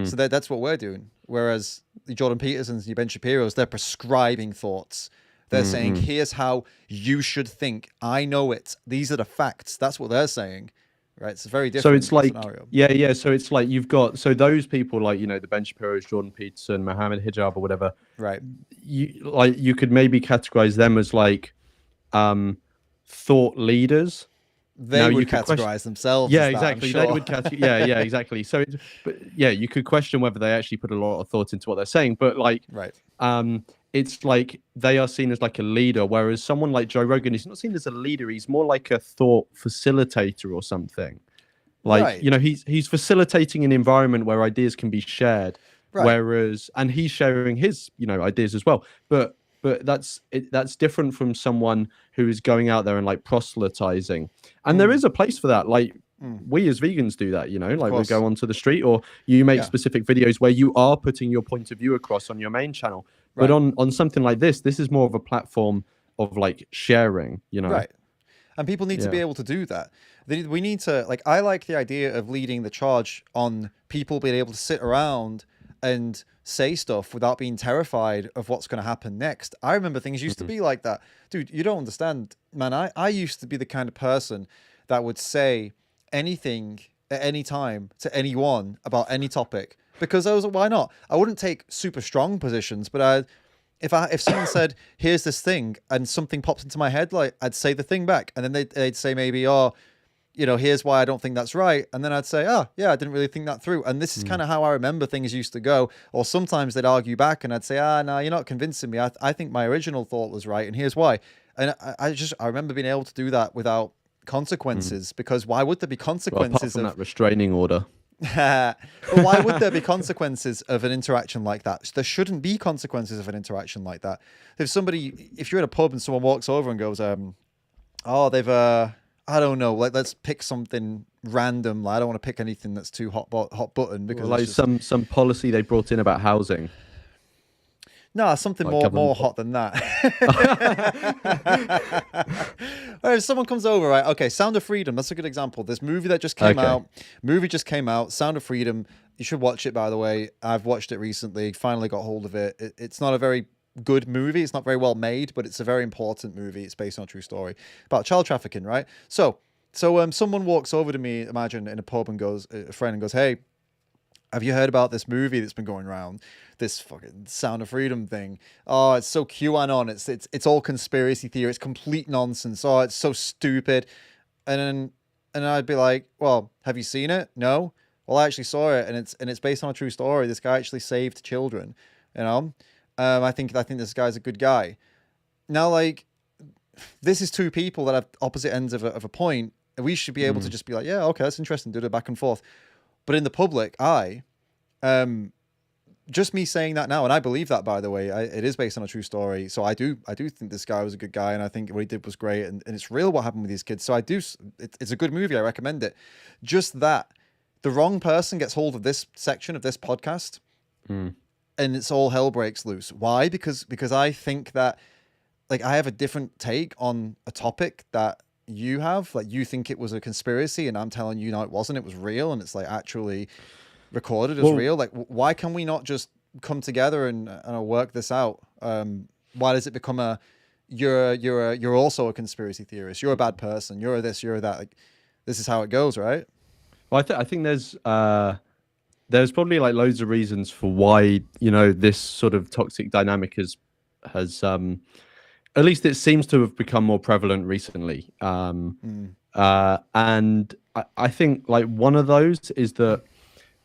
So that's what we're doing. Whereas the Jordan Petersons and your Ben Shapiro's, they're prescribing thoughts. They're saying here's how you should think. I know it. These are the facts. That's what they're saying. Right, it's a very different. So it's like, scenario. yeah. So it's like you've got those people like the Ben Shapiro's, Jordan Peterson, Mohammed Hijab, or whatever. Right. You could maybe categorize them as like thought leaders. They would categorize themselves. Yeah, as that, exactly. I'm sure. They would yeah, exactly. So, you could question whether they actually put a lot of thought into what they're saying, but like, right. It's like they are seen as like a leader, whereas someone like Joe Rogan is not seen as a leader. He's more like a thought facilitator or something. Like, he's facilitating an environment where ideas can be shared, whereas, and he's sharing his, ideas as well. But that's different from someone who is going out there and like proselytizing. And there is a place for that. Like we as vegans do that, like we go onto the street, or you make specific videos where you are putting your point of view across on your main channel. But on something like this is more of a platform of like sharing, Right. And people need to be able to do that. We need to, like, I like the idea of leading the charge on people being able to sit around and say stuff without being terrified of what's going to happen next. I remember things used to be like that. Dude, you don't understand, man. I used to be the kind of person that would say anything at any time to anyone about any topic. Because I was like, why not? I wouldn't take super strong positions, but if someone said, here's this thing, and something pops into my head, like I'd say the thing back, and then they'd say maybe, oh, here's why I don't think that's right. And then I'd say, oh, yeah, I didn't really think that through. And this is kind of how I remember things used to go. Or sometimes they'd argue back and I'd say, no, you're not convincing me. I think my original thought was right. And here's why. And I remember being able to do that without consequences, because why would there be consequences? Apart from that restraining order. But why would there be consequences of an interaction like that? There shouldn't be consequences of an interaction like that. If you're in a pub and someone walks over and goes, I don't know, like let's pick something random. I don't want to pick anything that's too hot button because like some policy they brought in about housing. No, something like more hot than that. All right, if someone comes over, right? Okay, Sound of Freedom. That's a good example. This movie that just came out. Sound of Freedom. You should watch it, by the way. I've watched it recently. Finally got hold of it. It's not a very good movie. It's not very well made, but it's a very important movie. It's based on a true story about child trafficking, right? So someone walks over to me, imagine in a pub, and goes, a friend, and goes, hey, have you heard about this movie that's been going around? This fucking Sound of Freedom thing. Oh, it's so QAnon. It's all conspiracy theory. It's complete nonsense. Oh, it's so stupid. And I'd be like, well, have you seen it? No. well, I actually saw it, and it's based on a true story. This guy actually saved children. You know, I think this guy's a good guy. Now, like, this is two people that have opposite ends of a point. And we should be able to just be like, yeah, okay, that's interesting. Do it back and forth. But in the public eye, just me saying that now, and I believe that, by the way, it is based on a true story. So I do think this guy was a good guy, and I think what he did was great, and it's real what happened with these kids. So it's a good movie. I recommend it. Just that the wrong person gets hold of this section of this podcast, and it's all hell breaks loose. Why? Because I think that, like, I have a different take on a topic that you have. Like, you think it was a conspiracy, and I'm telling you, no, it wasn't. It was real, and it's like actually recorded as real. Like, why can we not just come together and work this out? Why does it become you're also a conspiracy theorist? You're a bad person. You're this. You're that. Like, this is how it goes, right? Well, I think there's probably like loads of reasons for why, you know, this sort of toxic dynamic has at least it seems to have become more prevalent recently. And I think like one of those is that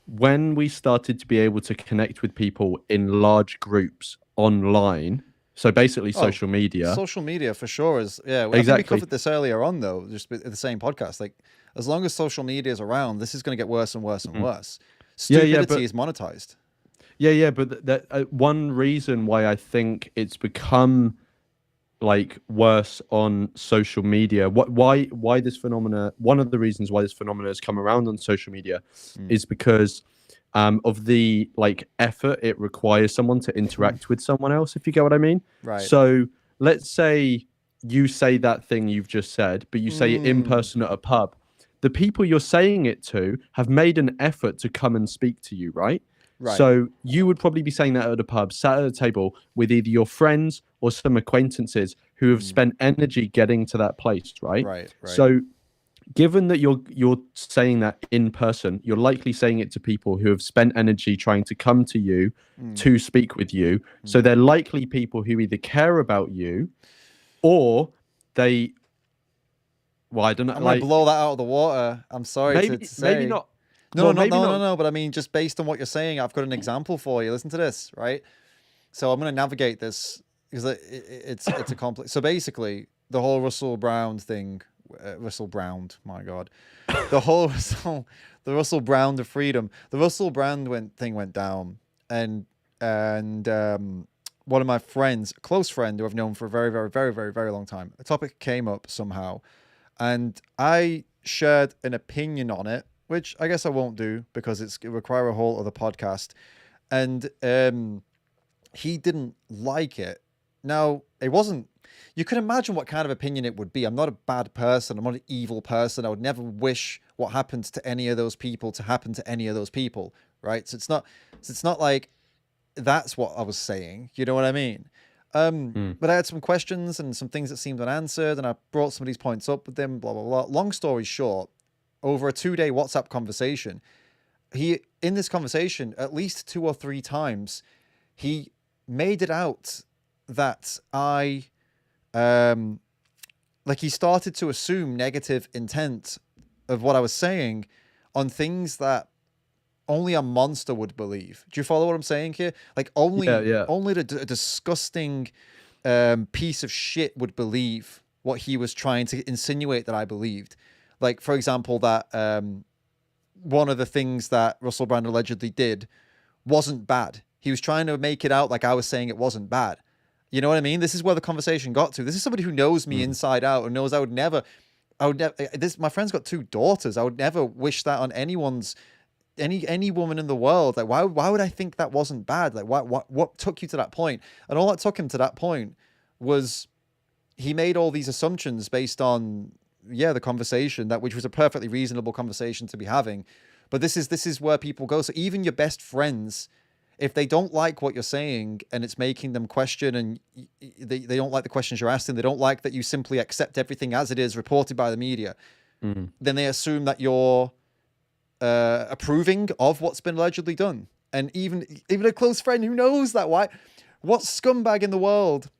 when we started to be able to connect with people in large groups online, so basically social media. Social media for sure is, yeah. Exactly. I think we covered this earlier on, though, just in the same podcast. Like, as long as social media is around, this is going to get worse and worse and worse. Stupidity is monetized. Yeah, but that one reason why I think it's become like worse on social media, why this phenomena, one of the reasons why this phenomena has come around on social media is because of the like effort it requires someone to interact with someone else, if you get what I mean. Right. So let's say you say that thing you've just said, but you say it in person at a pub. The people you're saying it to have made an effort to come and speak to you, right? Right. So you would probably be saying that at a pub, sat at a table with either your friends or some acquaintances who have spent energy getting to that place, right? Right. So given that you're saying that in person, you're likely saying it to people who have spent energy trying to come to you to speak with you. So they're likely people who either care about you or they, well, I don't know. I might blow that out of the water. I'm sorry to say. Maybe not. No. But I mean, just based on what you're saying, I've got an example for you. Listen to this, right? So I'm going to navigate this because it's a complex. So basically, the whole Russell Brown thing, my God, the Russell Brown to freedom, the Russell Brown thing went down, and one of my friends, a close friend who I've known for a very, very, very, very, very long time, a topic came up somehow, and I shared an opinion on it, which I guess I won't do because it require a whole other podcast. And he didn't like it. Now, it wasn't, you can imagine what kind of opinion it would be. I'm not a bad person. I'm not an evil person. I would never wish what happened to any of those people to happen to any of those people, right? So it's not like that's what I was saying. You know what I mean? But I had some questions and some things that seemed unanswered, and I brought some of these points up with them, blah, blah, blah. Long story short, over a 2-day WhatsApp conversation, in this conversation, at least 2 or 3 times, he made it out that he started to assume negative intent of what I was saying on things that only a monster would believe. Do you follow what I'm saying here? Like only a disgusting piece of shit would believe what he was trying to insinuate that I believed. Like, for example, that one of the things that Russell Brand allegedly did wasn't bad. He was trying to make it out like I was saying it wasn't bad. You know what I mean? This is where the conversation got to. This is somebody who knows me inside out and knows I would never, my friend's got 2 daughters. I would never wish that on any woman in the world. Like, why would I think that wasn't bad? Like, what took you to that point? And all that took him to that point was he made all these assumptions based on, the conversation, which was a perfectly reasonable conversation to be having. But this is where people go. So even your best friends, if they don't like what you're saying and it's making them question, and they don't like the questions you're asking, they don't like that you simply accept everything as it is reported by the media, then they assume that you're approving of what's been allegedly done. And even a close friend who knows that, what scumbag in the world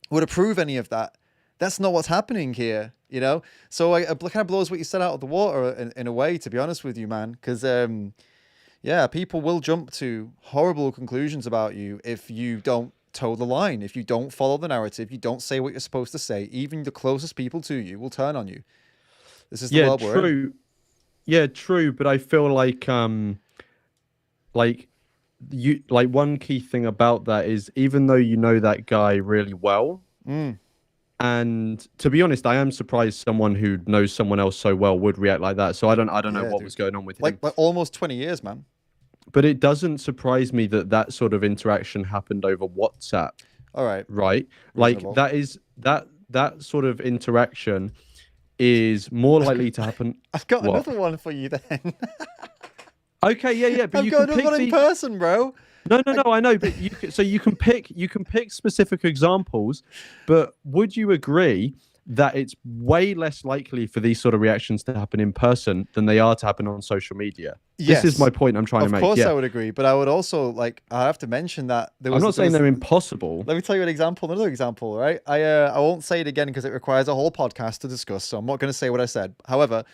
would approve any of that? That's not what's happening here. you know. So it kind of blows what you said out of the water in a way, to be honest with you, man. Because yeah, people will jump to horrible conclusions about you if you don't toe the line, if you don't follow the narrative, you don't say what you're supposed to say. Even the closest people to you will turn on you. This is the Yeah, world we're in. true. Yeah, true. But I feel like you like one key thing about that is even though you know that guy really well, Mm, and to be honest, I am surprised someone who knows someone else so well would react like that. So I don't know yeah, what dude. was going on with him. Like almost 20 years, man. But it doesn't surprise me that that sort of interaction happened over WhatsApp, All right, right? Like reasonable. that sort of interaction is more likely to happen. I've got What? another one for you then. Okay, yeah, but I've you got can another pick one in the. person, bro. No, I know, but so you can pick specific examples, but would you agree that it's way less likely for these sort of reactions to happen in person than they are to happen on social media? This is my Yes, point I'm trying to of make. course Yeah. I would agree, but I would also like I have to mention that I'm not saying they're impossible. Let me tell you an example, another example, right? I won't say it again because it requires a whole podcast to discuss, so I'm not going to say what I said. However,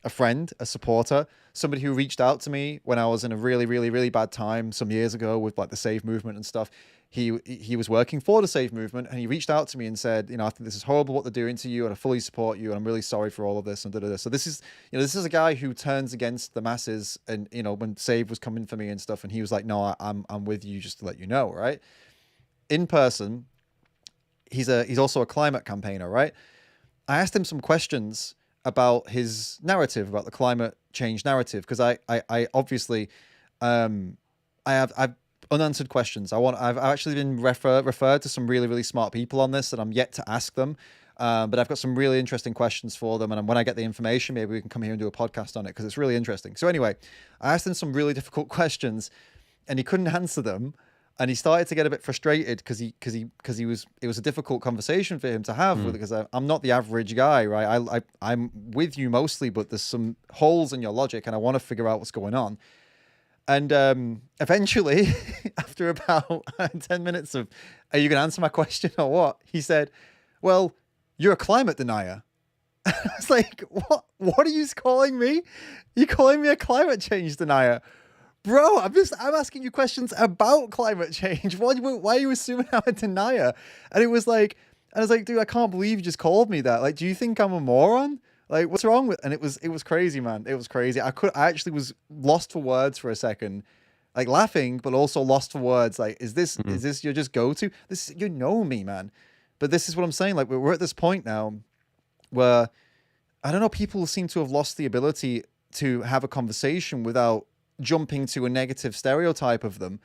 a friend, a supporter, somebody who reached out to me when I was in a really, really, really bad time some years ago with like the Save movement and stuff. He was working for the Save movement, and he reached out to me and said, you know, I think this is horrible what they're doing to you, and I fully support you, and I'm really sorry for all of this and da-da-da. So this is, you know, this is a guy who turns against the masses, and you know, when Save was coming for me and stuff, and he was like, no, I'm with you, just to let you know, right? In person, he's also a climate campaigner, right? I asked him some questions about his narrative, about the climate change narrative, because I obviously, I've unanswered questions. I've actually been referred to some really, really smart people on this, and I'm yet to ask them. But I've got some really interesting questions for them, and when I get the information, maybe we can come here and do a podcast on it because it's really interesting. So anyway, I asked him some really difficult questions, and he couldn't answer them. And he started to get a bit frustrated because it was a difficult conversation for him to have with, because I'm not the average guy, right? I'm with you mostly, but there's some holes in your logic, and I want to figure out what's going on. And eventually, after about 10 minutes of, are you going to answer my question or what? He said, well, you're a climate denier. I was like, what? What are you calling me? You're calling me a climate change denier? Bro, I'm asking you questions about climate change. Why are you assuming I'm a denier? And it was like, I was like, dude, I can't believe you just called me that. Like, do you think I'm a moron? Like, what's wrong with? And it was crazy, man. It was crazy. I actually was lost for words for a second, like laughing, but also lost for words. Like, is this your just go to? This, you know me, man. But this is what I'm saying. Like, we're at this point now where I don't know. People seem to have lost the ability to have a conversation without jumping to a negative stereotype of them.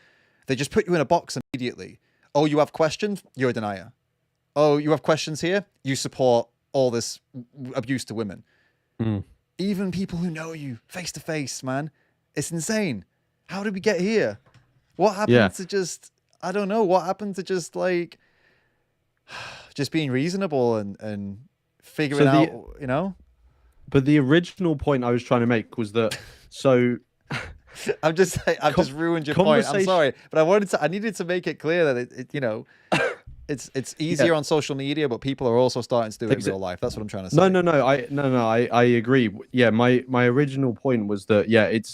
They just put you in a box immediately. Oh, you have questions? You're a denier. Oh, you have questions here? You support all this abuse to women. Even people who know you face to face, man. It's insane. How did we get here? What happened to just, I don't know, what happened to just like, just being reasonable and figuring out, you know? But the original point I was trying to make was that, so I've just ruined your point. I'm sorry, but I needed to make it clear that it you know, it's easier on social media, but people are also starting to do it in real life. That's what I'm trying to say. I agree. Yeah, my original point was that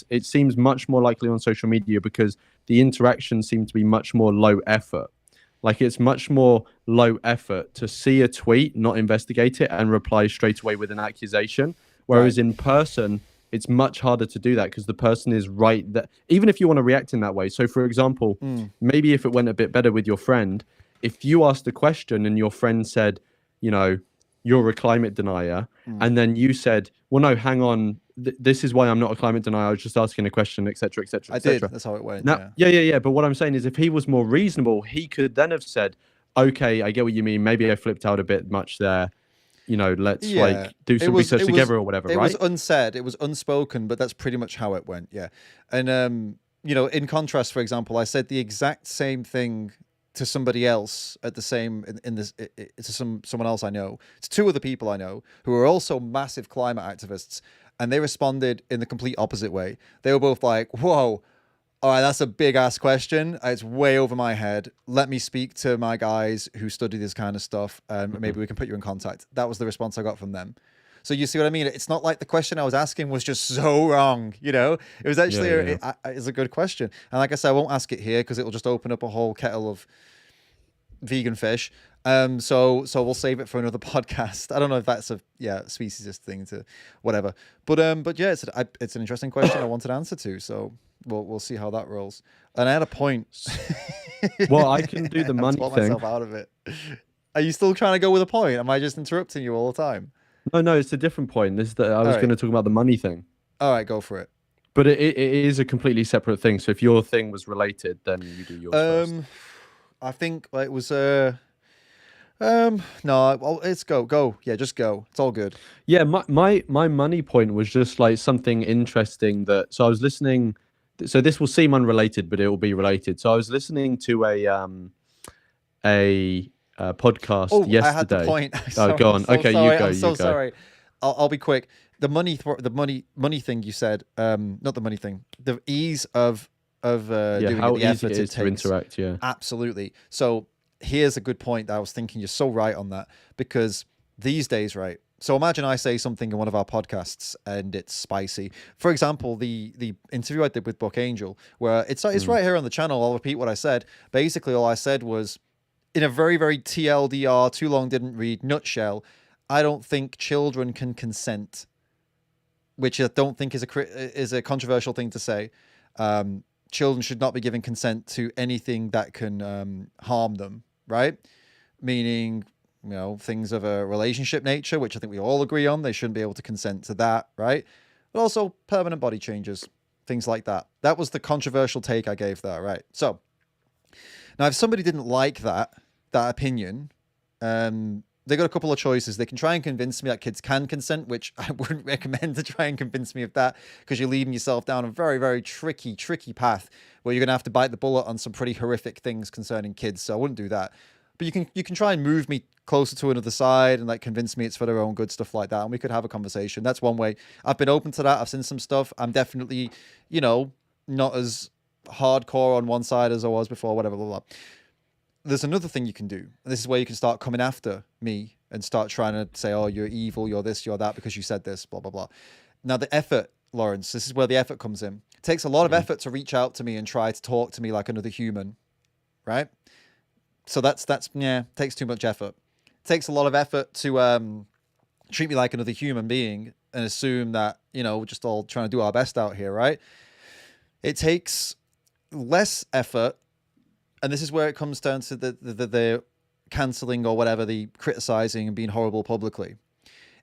it seems much more likely on social media because the interactions seem to be much more low effort. Like it's much more low effort to see a tweet, not investigate it, and reply straight away with an accusation. Whereas in person, it's much harder to do that because the person is right there. Even if you want to react in that way. So, for example, maybe if it went a bit better with your friend, if you asked a question and your friend said, you know, you're a climate denier, and then you said, well, no, hang on, this is why I'm not a climate denier. I was just asking a question, etc., etc., etc. I did. That's how it went. Now, yeah. But what I'm saying is, if he was more reasonable, he could then have said, okay, I get what you mean. Maybe I flipped out a bit much there. You know, let's like do some research together or whatever, right? It was unsaid, it was unspoken, but that's pretty much how it went. Yeah. And, you know, in contrast, for example, I said the exact same thing to somebody else at the same, to someone else I know, to two other people I know who are also massive climate activists. And they responded in the complete opposite way. They were both like, whoa, All right, that's a big ass question. It's way over my head. Let me speak to my guys who study this kind of stuff. Maybe we can put you in contact. That was the response I got from them. So you see what I mean? It's not like the question I was asking was just so wrong. You know, it was actually it's a good question. And like I said, I won't ask it here because it will just open up a whole kettle of vegan fish. So we'll save it for another podcast. I don't know if that's a speciesist thing to whatever. But yeah, it's an interesting question I wanted an answer to. So we'll see how that rolls. And I had a point. Well, I can do the money thing. Myself out of it. Are you still trying to go with a point? Am I just interrupting you all the time? No, it's a different point. I was going to talk about the money thing. All right, go for it. But it is a completely separate thing. So if your thing was related, then you do yours first. I think it was no, well, it's go. Yeah, just go. It's all good. Yeah, my money point was just like something interesting so I was listening. So this will seem unrelated, but it will be related. So I was listening to a podcast yesterday. I had the point. Sorry, go on. Okay, sorry. you go. I'm so sorry. I'll be quick. The money thing you said. Not the money thing. The ease of doing how it, the easy effort it is to interact. Yeah, absolutely. So here's a good point that I was thinking. You're so right on that, because these days, right? So imagine I say something in one of our podcasts and it's spicy. For example, the interview I did with Book Angel, where it's right here on the channel. I'll repeat what I said. Basically, all I said was, in a very, very TLDR, too long didn't read nutshell, I don't think children can consent, which I don't think is a controversial thing to say. Children should not be given consent to anything that can harm them, right? Meaning, things of a relationship nature, which I think we all agree on. They shouldn't be able to consent to that, right? But also permanent body changes, things like that. That was the controversial take I gave there, right? So now, if somebody didn't like that opinion, they got a couple of choices. They can try and convince me that kids can consent, which I wouldn't recommend to try and convince me of that, because you're leading yourself down a very, very tricky path where you're going to have to bite the bullet on some pretty horrific things concerning kids. So I wouldn't do that. But you can try and move me closer to another side and like convince me it's for their own good, stuff like that. And we could have a conversation. That's one way. I've been open to that. I've seen some stuff. I'm definitely, not as hardcore on one side as I was before, whatever, blah, blah. There's another thing you can do. And this is where you can start coming after me and start trying to say, oh, you're evil, you're this, you're that, because you said this, blah, blah, blah. Now, the effort, Lawrence, this is where the effort comes in. It takes a lot of effort to reach out to me and try to talk to me like another human, right? So that's takes too much effort. It takes a lot of effort to treat me like another human being and assume that, we're just all trying to do our best out here, right? It takes less effort. And this is where it comes down to the cancelling or whatever, the criticizing and being horrible publicly.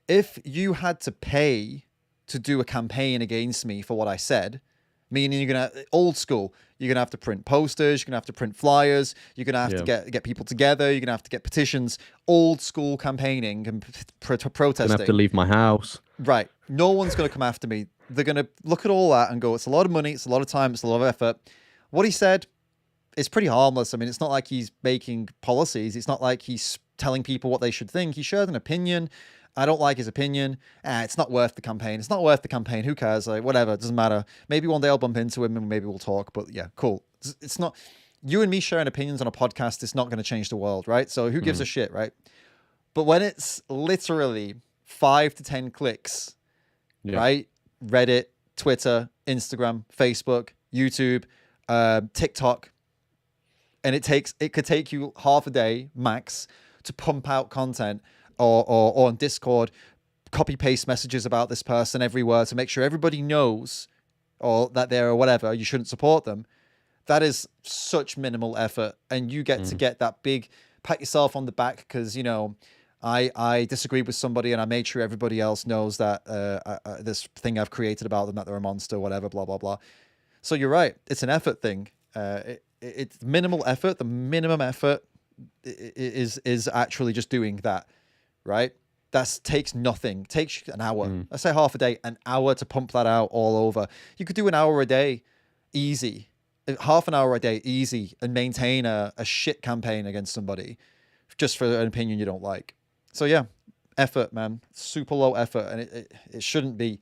If you had to pay to do a campaign against me for what I said, meaning you're going to, old school, you're going to have to print posters, you're going to have to print flyers, you're going to have to get people together, you're going to have to get petitions, old school campaigning and protesting. I'm going to have to leave my house. Right. No one's going to come after me. They're going to look at all that and go, it's a lot of money, it's a lot of time, it's a lot of effort. What he said, it's pretty harmless. I mean, it's not like he's making policies. It's not like he's telling people what they should think. He shared an opinion. I don't like his opinion. It's not worth the campaign. It's not worth the campaign. Who cares? Like, whatever. It doesn't matter. Maybe one day I'll bump into him and maybe we'll talk. But yeah, cool. It's not, you and me sharing opinions on a podcast is not going to change the world, right? So who gives a shit, right? But when it's literally 5 to 10 clicks, right? Reddit, Twitter, Instagram, Facebook, YouTube, TikTok, and it could take you half a day max to pump out content or on Discord, copy paste messages about this person everywhere to make sure everybody knows or that they're whatever, you shouldn't support them. That is such minimal effort. And you get to get that big pat yourself on the back because, I disagreed with somebody and I made sure everybody else knows that this thing I've created about them, that they're a monster, whatever, blah, blah, blah. So you're right. It's an effort thing. It's minimal effort. The minimum effort is actually just doing that, right? That takes nothing. Takes an hour. I say half a day, an hour to pump that out all over. You could do an hour a day, easy. Half an hour a day, easy, and maintain a shit campaign against somebody just for an opinion you don't like. So yeah, effort, man. Super low effort, and it shouldn't be.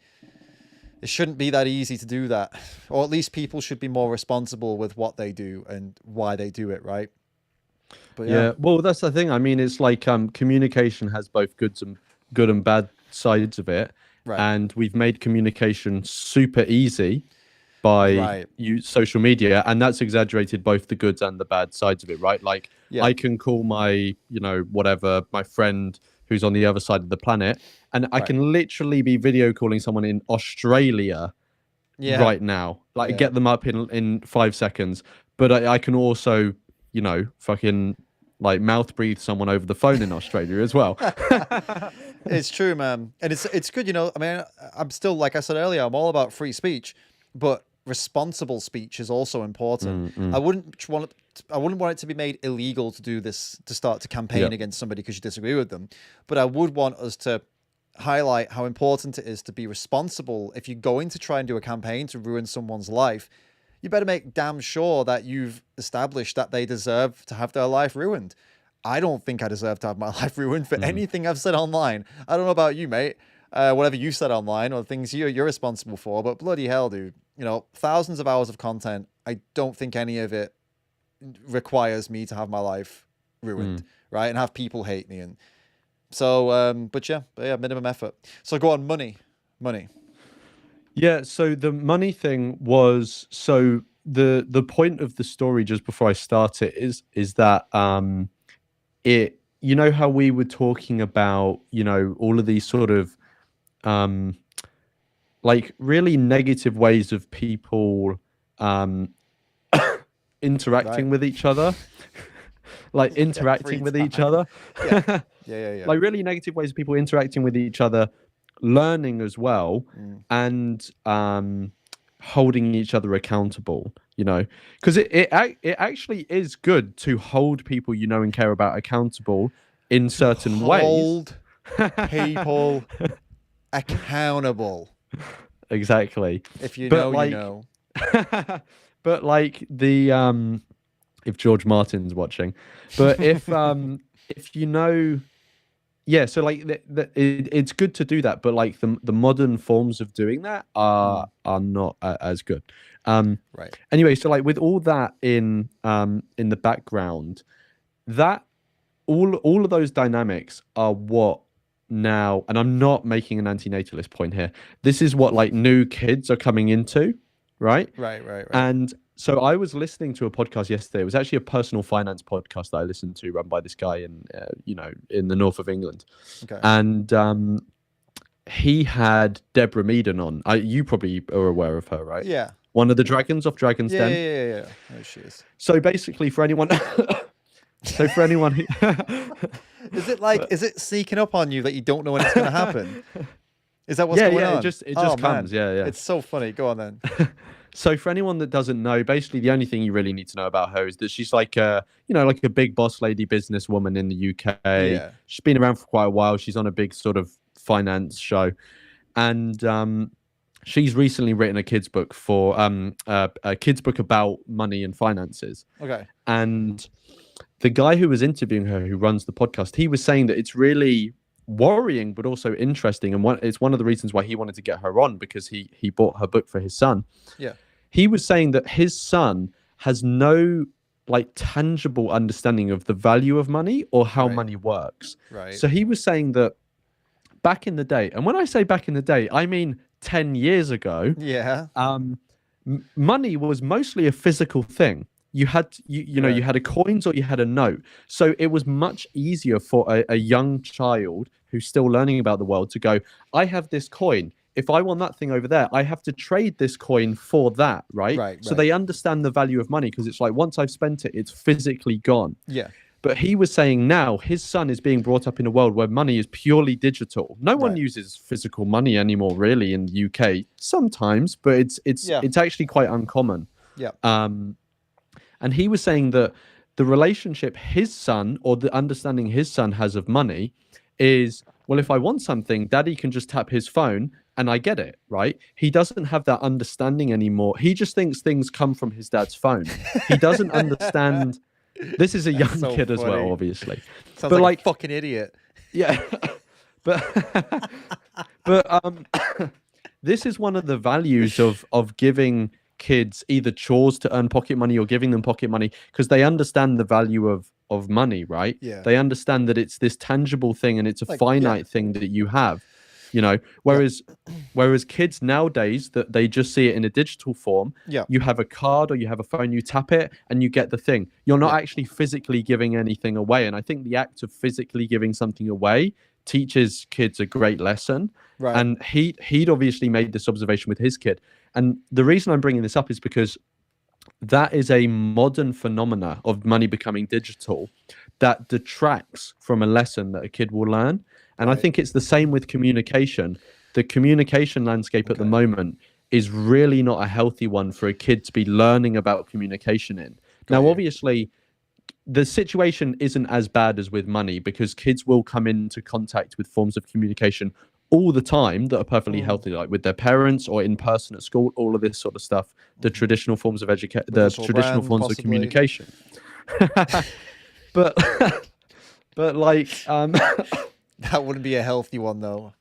it shouldn't be that easy to do that, or at least people should be more responsible with what they do and why they do it, right? But Yeah, well, that's the thing. I mean, it's like communication has both good and bad sides of it, right, and we've made communication super easy by right, social media, and that's exaggerated both the goods and the bad sides of it, right? Like yeah, I can call my, whatever, my friend who's on the other side of the planet, and I right, can literally be video calling someone in Australia yeah, right now, like yeah. get them up in 5 seconds. But I can also, fucking like mouth breathe someone over the phone in Australia as well. It's true, man, and it's good. I mean, I'm still, like I said earlier, I'm all about free speech, but responsible speech is also important. I wouldn't want it to be made illegal to do this, to start to campaign against somebody because you disagree with them. But I would want us to highlight how important it is to be responsible. If you're going to try and do a campaign to ruin someone's life, you better make damn sure that you've established that they deserve to have their life ruined. I don't think I deserve to have my life ruined for anything I've said online. I don't know about you, mate. Whatever you said online or things you're responsible for, but bloody hell, dude. Thousands of hours of content. I don't think any of it requires me to have my life ruined, right? And have people hate me. And so, but yeah, minimum effort. So go on, money. Yeah, so the money thing was, so the point of the story just before I start it is that it, how we were talking about, all of these sort of like really negative ways of people interacting with each other. Like interacting with each other. Yeah. Like really negative ways of people interacting with each other, learning as well, and holding each other accountable, because it actually is good to hold people and care about accountable in certain ways. Hold people accountable. Exactly. If you know, you know. But like the if George Martin's watching, but if yeah, so like it's good to do that, but like the modern forms of doing that are not as good. Right. Anyway, so like with all that in the background, that all of those dynamics are what now, and I'm not making an anti-natalist point here. This is what like new kids are coming into, right? Right. And so I was listening to a podcast yesterday. It was actually a personal finance podcast that I listened to, run by this guy in in the north of England. Okay. And he had Deborah Meaden on. You probably are aware of her, right? Yeah. One of the dragons off Dragon's Den. Yeah. There she is. So basically, for anyone, who is it sneaking up on you that you don't know when it's going to happen? Is that what's going on? Yeah, it just comes. Man. Yeah. It's so funny. Go on then. So for anyone that doesn't know, basically the only thing you really need to know about her is that she's like a big boss lady businesswoman in the UK. Yeah. She's been around for quite a while. She's on a big sort of finance show. And she's recently written a kids book for a kids book about money and finances. Okay. And the guy who was interviewing her, who runs the podcast, he was saying that it's really worrying but also interesting, and it's one of the reasons why he wanted to get her on, because he bought her book for his son. Yeah. He was saying that his son has no like tangible understanding of the value of money or how money works. Right. So he was saying that back in the day, and when I say back in the day, I mean 10 years ago. Yeah. Money was mostly a physical thing. You had you had a coins or you had a note. So it was much easier for a young child who's still learning about the world to go, I have this coin. If I want that thing over there, I have to trade this coin for that, right? So they understand the value of money, because it's like once I've spent it, it's physically gone. Yeah. But he was saying now his son is being brought up in a world where money is purely digital. No one uses physical money anymore, really, in the UK. Sometimes, but it's actually quite uncommon. Yeah. And he was saying that the relationship his son, or the understanding his son has of money, is, well, if I want something, daddy can just tap his phone and I get it, right? He doesn't have that understanding anymore. He just thinks things come from his dad's phone. He doesn't understand. This is a young kid as well, obviously. Sounds like a fucking idiot. Yeah. but this is one of the values of giving kids either chores to earn pocket money or giving them pocket money, because they understand the value of money, right? Yeah. They understand that it's this tangible thing and it's a Like, yeah. finite thing that you have, you know. Yeah. Whereas kids nowadays, that they just see it in a digital form. Yeah. You have a card or you have a phone, you tap it and you get the thing. You're not Yeah. actually physically giving anything away. And I think the act of physically giving something away teaches kids a great lesson. Right. And he'd obviously made this observation with his kid. And the reason I'm bringing this up is because that is a modern phenomena of money becoming digital that detracts from a lesson that a kid will learn. And I Right. think it's the same with communication. The communication landscape at the moment is really not a healthy one for a kid to be learning about communication in. Now, obviously, the situation isn't as bad as with money, because kids will come into contact with forms of communication all the time that are perfectly healthy, like with their parents or in person at school, all of this sort of stuff, the traditional forms of education, the traditional forms possibly. of communication. but but like that wouldn't be a healthy one though.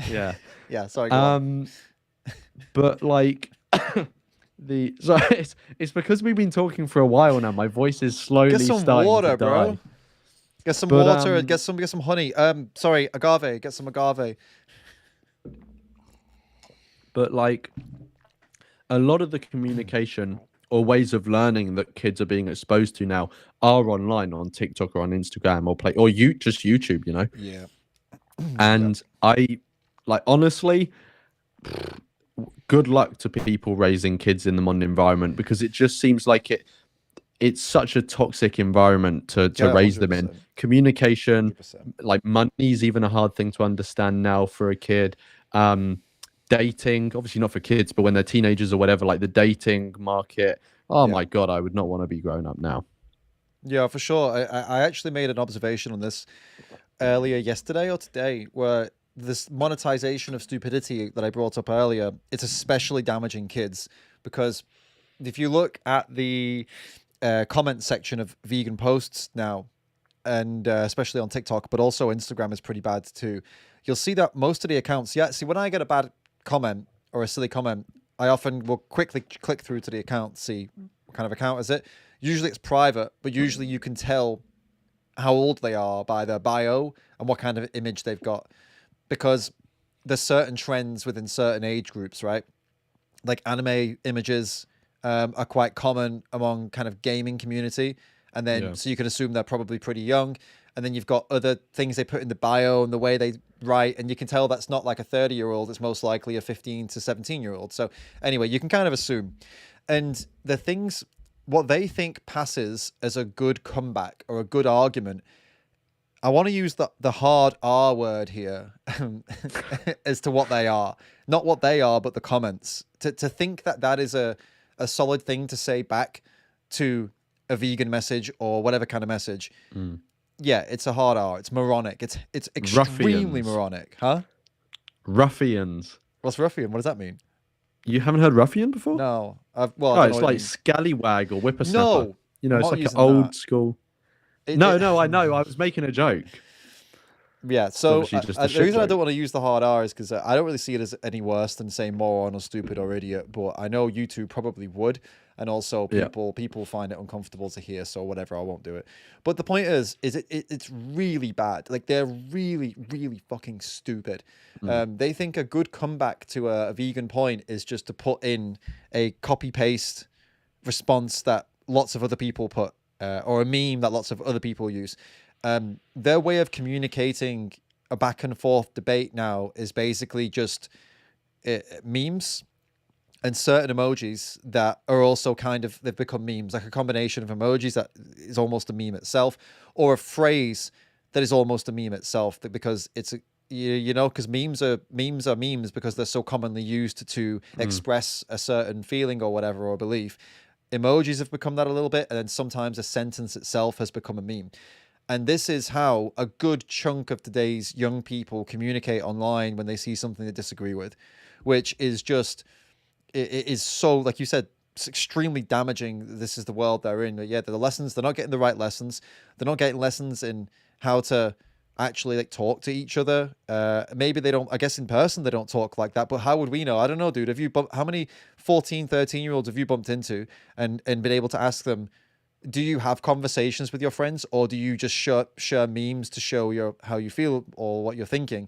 Yeah. Yeah, sorry. Go on. But like it's because we've been talking for a while now. My voice is slowly Get some starting water, to bro. die. Get some But, water. Get some honey. Sorry, agave. Get some agave. But like a lot of the communication or ways of learning that kids are being exposed to now are online on TikTok or on Instagram or just YouTube, you know? Yeah. And I like, honestly, good luck to people raising kids in the modern environment, because it just seems like it's such a toxic environment to raise them in. 100%. Communication, 100%. like money's even a hard thing to understand now for a kid. Dating, obviously not for kids, but when they're teenagers or whatever, like the dating market. Oh my God, I would not want to be grown up now. Yeah, for sure. I actually made an observation on this earlier yesterday or today, where this monetization of stupidity that I brought up earlier, it's especially damaging kids, because if you look at the comment section of vegan posts now, and especially on TikTok, but also Instagram is pretty bad too, you'll see that most of the accounts, when I get a bad comment or a silly comment, I often will quickly click through to the account, see what kind of account is it. Usually it's private, but usually you can tell how old they are by their bio and what kind of image they've got, because there's certain trends within certain age groups, right? Like anime images are quite common among kind of gaming community, and then so you can assume they're probably pretty young. And then you've got other things they put in the bio and the way they write, and you can tell that's not like a 30-year-old, it's most likely a 15 to 17-year-old. So anyway, you can kind of assume. And the things, what they think passes as a good comeback or a good argument, I want to use the hard R word here as to what they are. Not what they are, but the comments. To think that is a solid thing to say back to a vegan message or whatever kind of message. Yeah, it's a hard R. It's moronic. It's extremely Ruffians. moronic. Huh? Ruffians. What's ruffian? What does that mean? You haven't heard ruffian before? No. I Oh, don't it's know what like it scallywag or whippersnapper. No, You know, I'm it's not like an using old that. school. No, I know. I was making a joke. Yeah, so obviously just a the shit reason I joke. don't want to use the hard R is because I don't really see it as any worse than saying moron or stupid or idiot, but I know YouTube probably would, and also Yeah. people find it uncomfortable to hear, so whatever, I won't do it. But the point is it's really bad. Like, they're really, really fucking stupid. They think a good comeback to a vegan point is just to put in a copy-paste response that lots of other people put, or a meme that lots of other people use. Their way of communicating a back and forth debate now is basically just memes and certain emojis that are also kind of, they've become memes, like a combination of emojis that is almost a meme itself, or a phrase that is almost a meme itself, because it's because memes are memes because they're so commonly used to express a certain feeling or whatever, or belief. Emojis have become that a little bit, and then sometimes a sentence itself has become a meme. And this is how a good chunk of today's young people communicate online when they see something they disagree with, which is just, it is so, like you said, it's extremely damaging. This is the world they're in. But yeah, the lessons, they're not getting the right lessons. They're not getting lessons in how to actually like talk to each other. Maybe they don't, I guess in person they don't talk like that, but how would we know? I don't know, dude. How many 14, 13-year-olds have you bumped into and been able to ask them, do you have conversations with your friends, or do you just share memes to show how you feel or what you're thinking?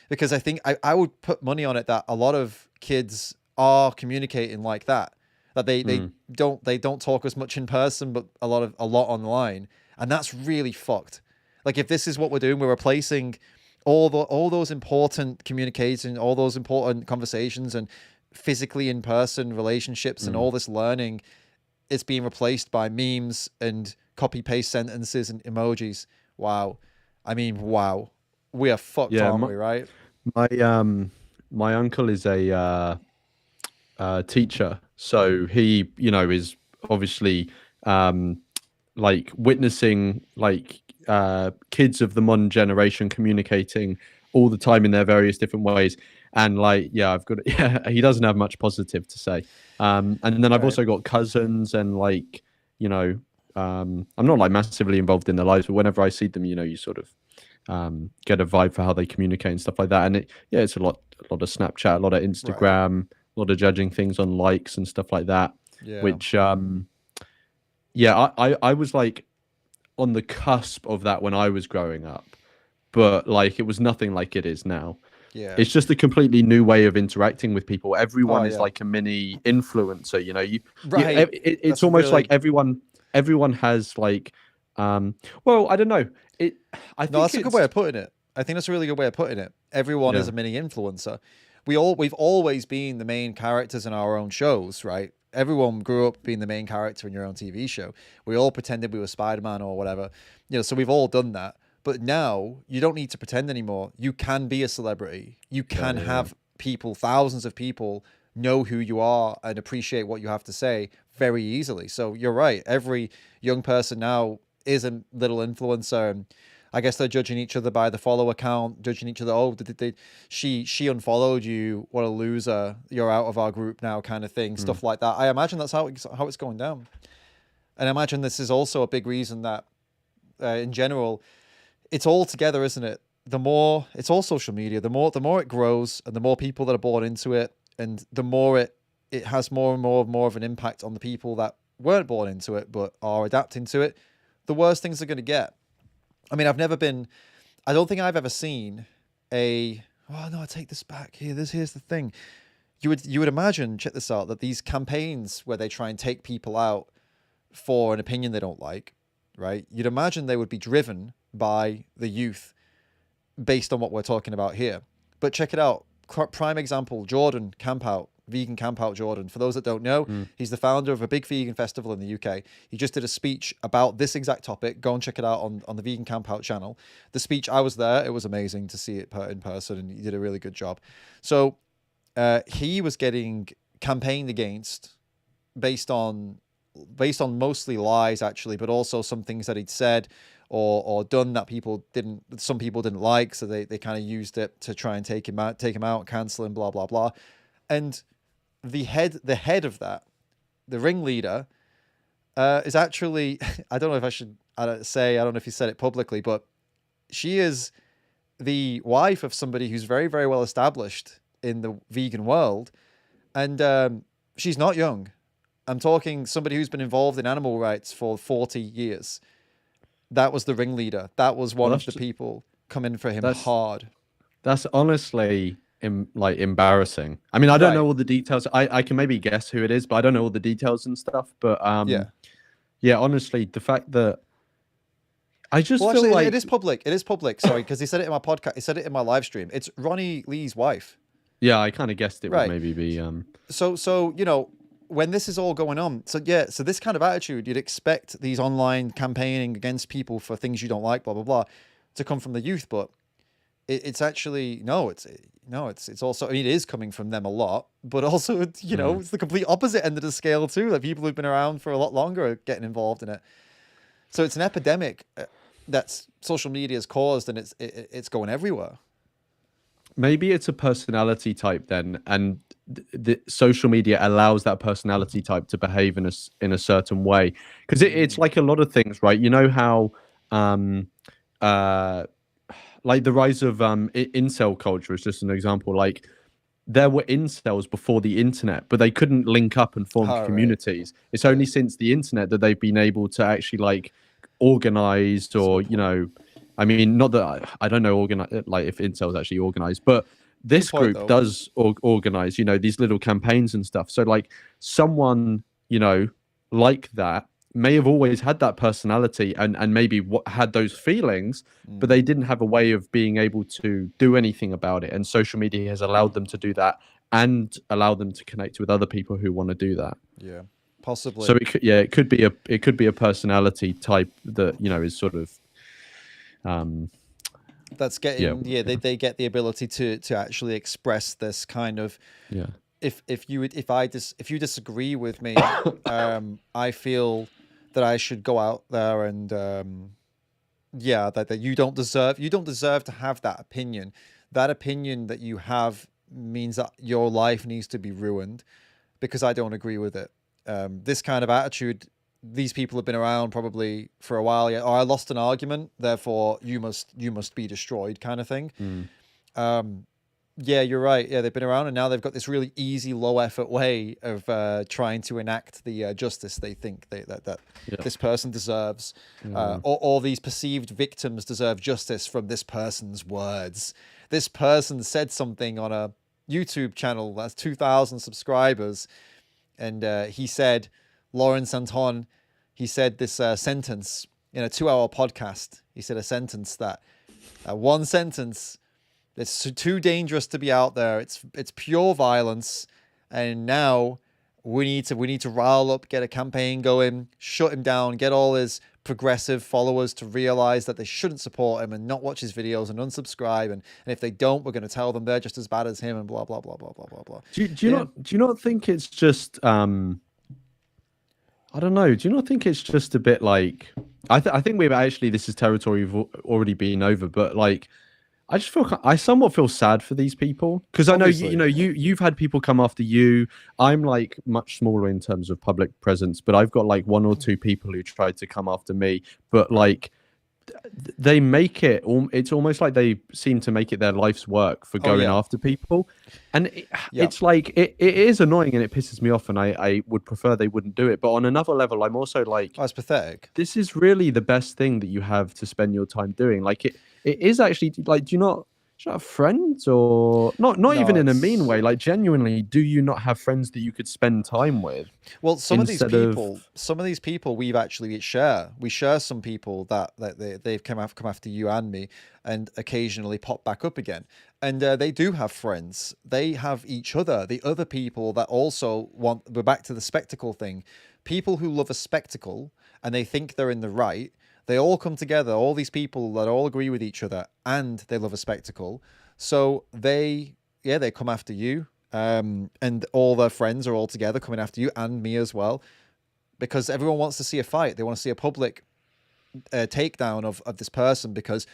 Because I think I would put money on it that a lot of kids are communicating like that. That they don't talk as much in person, but a lot online, and that's really fucked. Like if this is what we're doing, we're replacing all those important communications, all those important conversations, and physically in person relationships, and all this learning. It's being replaced by memes and copy paste sentences and emojis. Wow, I mean, wow, we are fucked, aren't we? Right? My uncle is a teacher, so he is obviously like witnessing like kids of the modern generation communicating all the time in their various different ways, and like he doesn't have much positive to say. And then I've also got cousins, and like I'm not like massively involved in their lives, but whenever I see them, you sort of get a vibe for how they communicate and stuff like that. And it's a lot of Snapchat, a lot of Instagram, a lot of judging things on likes and stuff like that. Yeah. Which I was like on the cusp of that when I was growing up, but like it was nothing like it is now. Yeah, it's just a completely new way of interacting with people. Everyone is like a mini influencer. It's almost really... like everyone has like well, I don't know. I think that's a good way of putting it. I think that's a really good way of putting it. Everyone is a mini influencer. We've always been the main characters in our own shows, right? Everyone grew up being the main character in your own TV show. We all pretended we were Spider-Man or whatever, so we've all done that. But now you don't need to pretend anymore. You can be a celebrity. You can have people, thousands of people, know who you are and appreciate what you have to say very easily. So you're right. Every young person now is a little influencer, and I guess they're judging each other by the follow count, judging each other. Oh, she unfollowed you? What a loser! You're out of our group now, kind of thing. Stuff like that. I imagine that's how it's going down, and I imagine this is also a big reason that, in general, it's all together, isn't it? It's all social media. The more it grows, and the more people that are bought into it, and the more it has more and more of an impact on the people that weren't born into it but are adapting to it, the worse things are going to get. I mean, I don't think I've ever seen I take this back. Here's the thing. You would imagine, check this out, that these campaigns where they try and take people out for an opinion they don't like, right? You'd imagine they would be driven by the youth based on what we're talking about here. But check it out. Prime example, Jordan Campout, vegan Campout Jordan. For those that don't know, he's the founder of a big vegan festival in the UK. He just did a speech about this exact topic. Go and check it out on the Vegan Campout channel. The speech, I was there. It was amazing to see it in person, and he did a really good job. So he was getting campaigned against based on mostly lies, actually, but also some things that he'd said or done that some people didn't like, so they kind of used it to try and take him out, cancel him, blah blah blah. And the head of that, the ringleader, is actually I don't know if he said it publicly, but she is the wife of somebody who's very, very well established in the vegan world, and she's not young. I'm talking somebody who's been involved in animal rights for 40 years. That was the ringleader. That was one of the people coming for him hard. That's honestly embarrassing. I mean, I don't know all the details. I can maybe guess who it is, but I don't know all the details and stuff. But honestly, the fact that I just feel like it is public. It is public. Sorry, because he said it in my podcast. He said it in my live stream. It's Ronnie Lee's wife. Yeah, I kind of guessed it would maybe be. So when this is all going on, so this kind of attitude, you'd expect these online campaigning against people for things you don't like, blah blah blah, to come from the youth, but it's actually it's also, I mean, it is coming from them a lot, but also it's the complete opposite end of the scale too. Like people who've been around for a lot longer are getting involved in it. So it's an epidemic that social media has caused, and it's going everywhere. Maybe it's a personality type then, and the social media allows that personality type to behave in a certain way, because it's like a lot of things, right? You know how like the rise of incel culture is just an example. Like there were incels before the internet, but they couldn't link up and form All right. communities. It's only since the internet that they've been able to actually like organized, or I mean, not that I don't know like if incels actually organized, but this point, group though. does organize, these little campaigns and stuff. So like someone, like that may have always had that personality and maybe had those feelings, but they didn't have a way of being able to do anything about it. And social media has allowed them to do that and allow them to connect with other people who want to do that. Yeah, possibly. So it could be a personality type that is sort of that's getting they get the ability to actually express this kind of if you disagree with me, I feel that I should go out there and that you don't deserve to have that opinion. That opinion that you have means that your life needs to be ruined because I don't agree with it. This kind of attitude, these people have been around probably for a while. Yeah, or I lost an argument, therefore you must be destroyed, kind of thing. Yeah, you're right. Yeah, they've been around, and now they've got this really easy, low-effort way of trying to enact the justice they think that this person deserves. Or these perceived victims deserve justice from this person's words. This person said something on a YouTube channel that's 2,000 subscribers, and he said, Lawrence Anton, he said this sentence in a 2-hour podcast. He said a sentence that one sentence. It's too dangerous to be out there. It's pure violence, and now we need to rile up, get a campaign going, shut him down, get all his progressive followers to realize that they shouldn't support him and not watch his videos and unsubscribe. And if they don't, we're going to tell them they're just as bad as him and blah blah blah blah blah blah blah. Do you not think it's just I don't know. Do you not think it's just a bit like I think we've actually, this is territory we've already been over, but like. I somewhat feel sad for these people because I know you've had people come after you. I'm like much smaller in terms of public presence, but I've got like 1 or 2 people who tried to come after me. But like they make it. It's almost like they seem to make it their life's work for going after people, and it's like it is annoying and it pisses me off. And I would prefer they wouldn't do it. But on another level, I'm also like, that's pathetic. This is really the best thing that you have to spend your time doing. Like it is actually like, do you not have friends, or not even in a mean way? Like genuinely, do you not have friends that you could spend time with? Well, some of these people we've actually share some people that they've come after you and me, and occasionally pop back up again. And they do have friends. They have each other. The other people that also we're back to the spectacle thing. People who love a spectacle and they think they're in the right. They all come together, all these people that all agree with each other, and they love a spectacle. So they come after you, and all their friends are all together coming after you and me as well, because everyone wants to see a fight. They want to see a public takedown of this person, because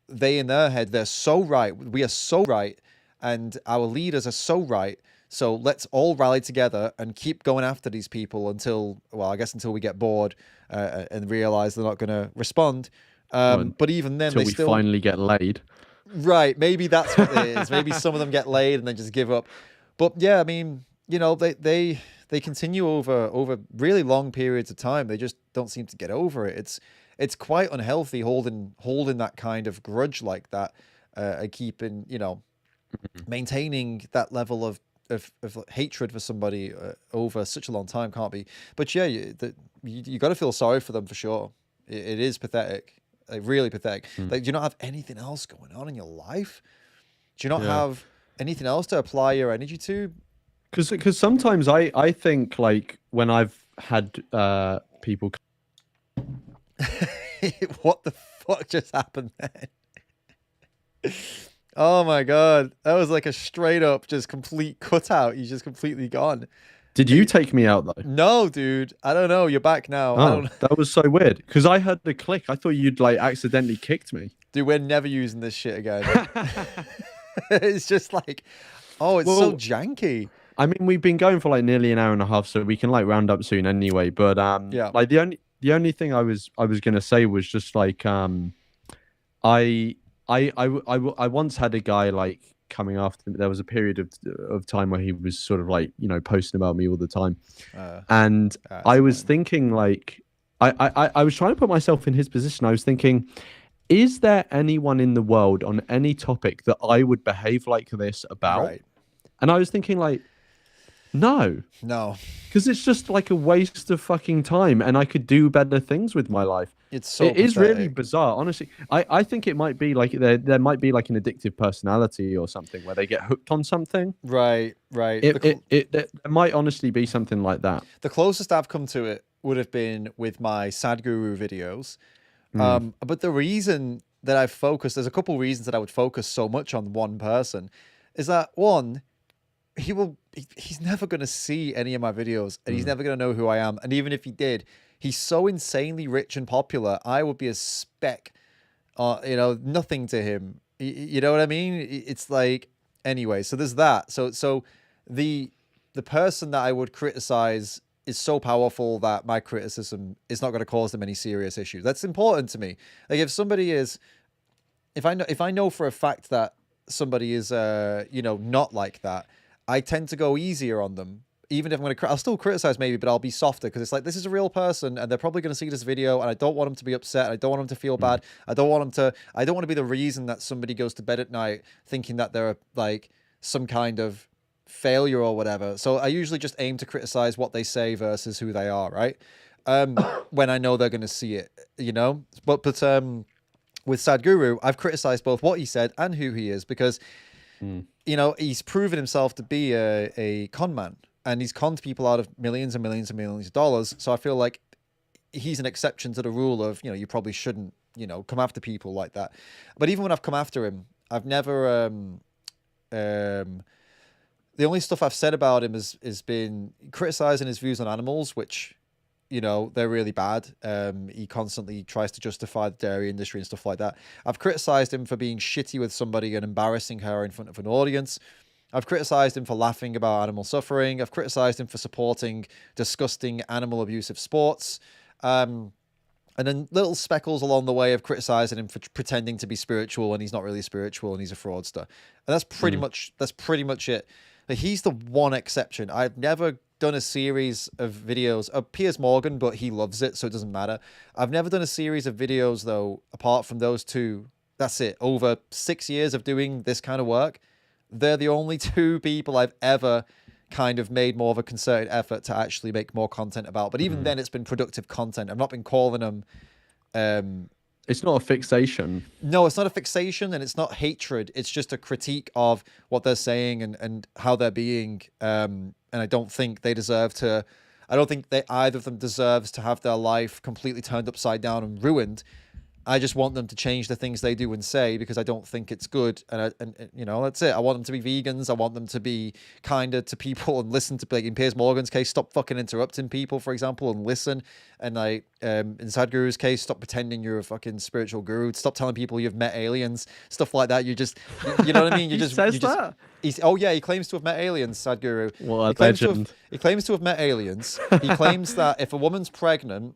they, in their head, they're so right. We are so right, and our leaders are so right. So let's all rally together and keep going after these people until we get bored and realize they're not going to respond. But even then, we finally get laid. Right. Maybe that's what it is. Maybe some of them get laid and then just give up. But yeah, I mean, they continue over really long periods of time. They just don't seem to get over it. It's quite unhealthy holding that kind of grudge like that, and keeping, maintaining that level of hatred for somebody over such a long time can't be. But yeah, you got to feel sorry for them for sure. It is pathetic, like really pathetic. Like, do you not have anything else going on in your life? Do you not have anything else to apply your energy to? Because sometimes I think, like, when I've had people. What the fuck just happened then? Oh my god, that was like a straight up just complete cutout. You're just completely gone. Did you take me out though? No, dude. I don't know. You're back now. Oh, that was so weird. Because I heard the click. I thought you'd like accidentally kicked me. Dude, we're never using this shit again. It's just like, it's so janky. I mean, we've been going for like nearly an hour and a half, so we can like round up soon anyway. But like the only thing I was gonna say was just like I I once had a guy like coming after me. There was a period of time where he was sort of like, posting about me all the time. And That's I was annoying. thinking like I was trying to put myself in his position. I was thinking, is there anyone in the world on any topic that I would behave like this about? Right. And I was thinking like, no, No, because it's just like a waste of fucking time, and I could do better things with my life. it's so It is really pathetic. bizarre, honestly. I think it might be like there might be like an addictive personality or something where they get hooked on something. Right, right. There might honestly be something like that. The closest I've come to it would have been with my Sadhguru videos. Mm, But the reason that I've focused, there's a couple reasons that I would focus so much on one person, is that one, he's never going to see any of my videos, and he's mm, never going to know who I am. And even if he did, he's so insanely rich and popular, I would be a speck, nothing to him. You know what I mean? It's like, anyway, so there's that. So the the person that I would criticize is so powerful that my criticism is not going to cause them any serious issues. That's important to me. Like if somebody is, if I know for a fact that somebody is not like that, I tend to go easier on them. Even if I'm going to, I'll still criticize maybe, but I'll be softer because it's like, this is a real person and they're probably going to see this video and I don't want them to be upset. I don't want them to feel mm, bad. I don't want to be the reason that somebody goes to bed at night thinking that they're like some kind of failure or whatever. So I usually just aim to criticize what they say versus who they are, right? When I know they're going to see it, but with Sadhguru, I've criticized both what he said and who he is because, mm, he's proven himself to be a con man and he's conned people out of millions and millions and millions of dollars. So I feel like he's an exception to the rule of, you probably shouldn't, come after people like that. But even when I've come after him, I've never, the only stuff I've said about him has been criticizing his views on animals, which, they're really bad. He constantly tries to justify the dairy industry and stuff like that. I've criticized him for being shitty with somebody and embarrassing her in front of an audience. I've criticized him for laughing about animal suffering. I've criticized him for supporting disgusting animal abusive sports. And then little speckles along the way of criticizing him for pretending to be spiritual and he's not really spiritual and he's a fraudster. And that's pretty much it. But he's the one exception. I've never done a series of videos of Piers Morgan, but he loves it, so it doesn't matter. I've never done a series of videos though, apart from those two. That's it. Over 6 years of doing this kind of work, they're the only two people I've ever kind of made more of a concerted effort to actually make more content about. But even mm. then, it's been productive content. I've not been calling them. It's not a fixation. No, it's not a fixation and it's not hatred. It's just a critique of what they're saying and how they're being. And I don't think they deserve to. I don't think either of them deserves to have their life completely turned upside down and ruined. I just want them to change the things they do and say because I don't think it's good. And that's it. I want them to be vegans. I want them to be kinder to people and listen to, like in Piers Morgan's case, stop fucking interrupting people, for example, and listen. And like in Sadhguru's case, stop pretending you're a fucking spiritual guru. Stop telling people you've met aliens, stuff like that. You know what I mean? He says that. Oh yeah, he claims to have met aliens, Sadhguru. What a legend. He claims to have met aliens. He claims that if a woman's pregnant,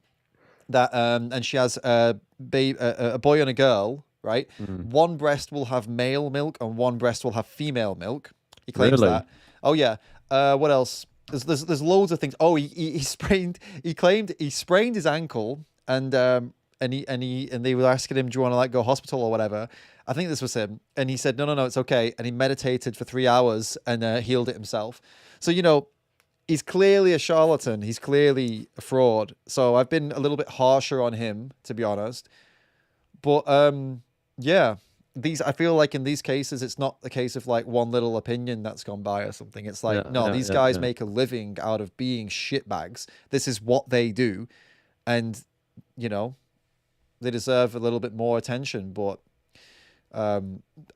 that and she has a boy and a girl, right? One breast will have male milk and one breast will have female milk. He claims Really? that. Oh yeah. What else? There's loads of things. Oh, he claimed he sprained his ankle and they were asking him, do you want to like go hospital or whatever? I think this was him, and he said no, it's okay, and he meditated for 3 hours and healed it himself. So he's clearly a charlatan. He's clearly a fraud. So I've been a little bit harsher on him, to be honest. But yeah, I feel like in these cases, it's not the case of like one little opinion that's gone by or something. It's like, these guys make a living out of being shitbags. This is what they do. And, they deserve a little bit more attention. But I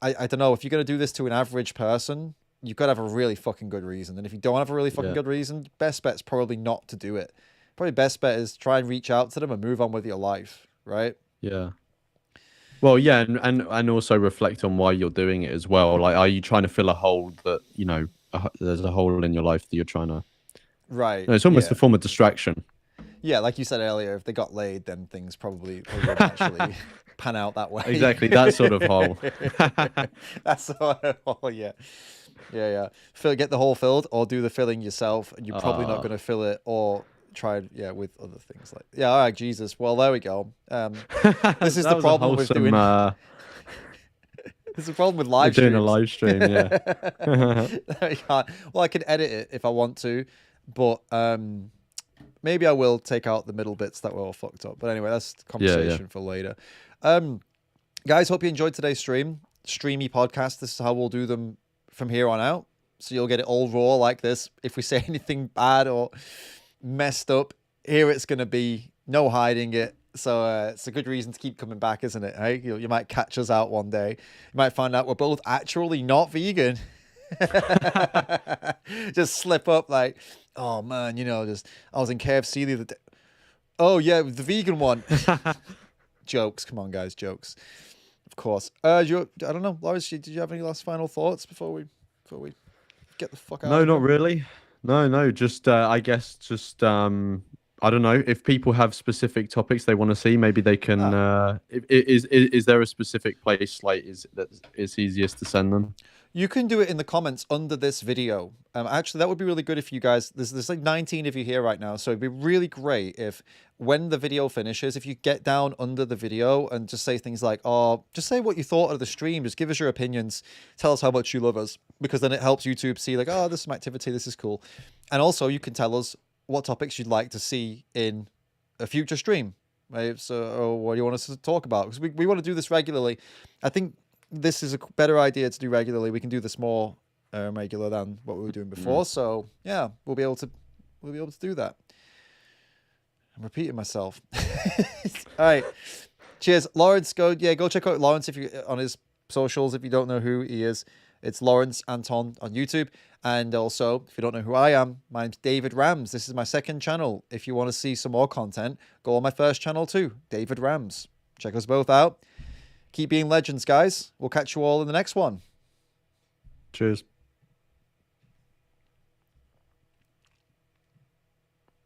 don't know. If you're going to do this to an average person, you've got to have a really fucking good reason. And if you don't have a really fucking good reason, best bet's probably not to do it. Probably best bet is try and reach out to them and move on with your life, right? Yeah. Well, yeah, and also reflect on why you're doing it as well. Like, are you trying to fill a hole that, there's a hole in your life that you're trying to... Right. No, it's almost a form of distraction. Yeah, like you said earlier, if they got laid, then things probably would actually... pan out that way. Exactly, that sort of hole. That's sort of hole, yeah. Yeah. Get the hole filled or do the filling yourself, and you're probably not going to fill it or try with other things like. Yeah, all right, Jesus. Well, there we go. This is the problem with doing. This is the problem with live streams. Doing a live stream, yeah. Well, I can edit it if I want to, but maybe I will take out the middle bits that were all fucked up. But anyway, that's the conversation for later. Guys, hope you enjoyed today's streamy podcast. This is how we'll do them from here on out. So you'll get it all raw like this. If we say anything bad or messed up, here it's going to be, no hiding it. So it's a good reason to keep coming back, isn't it? Hey, you might catch us out one day. You might find out we're both actually not vegan. Just slip up like, oh man, just I was in KFC the other day. Oh yeah, the vegan one. Jokes, come on guys, jokes. Of course. I don't know, Lawrence, did you have any last final thoughts before we get the fuck out? No, not really. No. Just I guess just I don't know if people have specific topics they want to see. Maybe they can. Is there a specific place that it's easiest to send them? You can do it in the comments under this video. Actually, that would be really good if you guys. There's like 19 of you here right now, so it'd be really great if when the video finishes, if you get down under the video and just say things like, just say what you thought of the stream. Just give us your opinions. Tell us how much you love us, because then it helps YouTube see like, this is some activity. This is cool. And also you can tell us what topics you'd like to see in a future stream. Right? So, what do you want us to talk about? Because we want to do this regularly. I think this is a better idea to do regularly. We can do this more regular than what we were doing before. So yeah, we'll be able to do that. I'm repeating myself. All right, cheers, Lawrence. Go check out Lawrence if you on his socials. If you don't know who he is, it's Lawrence Anton on YouTube. And also, if you don't know who I am, my name's David Rams. This is my second channel. If you want to see some more content, go on my first channel too, David Rams. Check us both out. Keep being legends, guys. We'll catch you all in the next one. Cheers.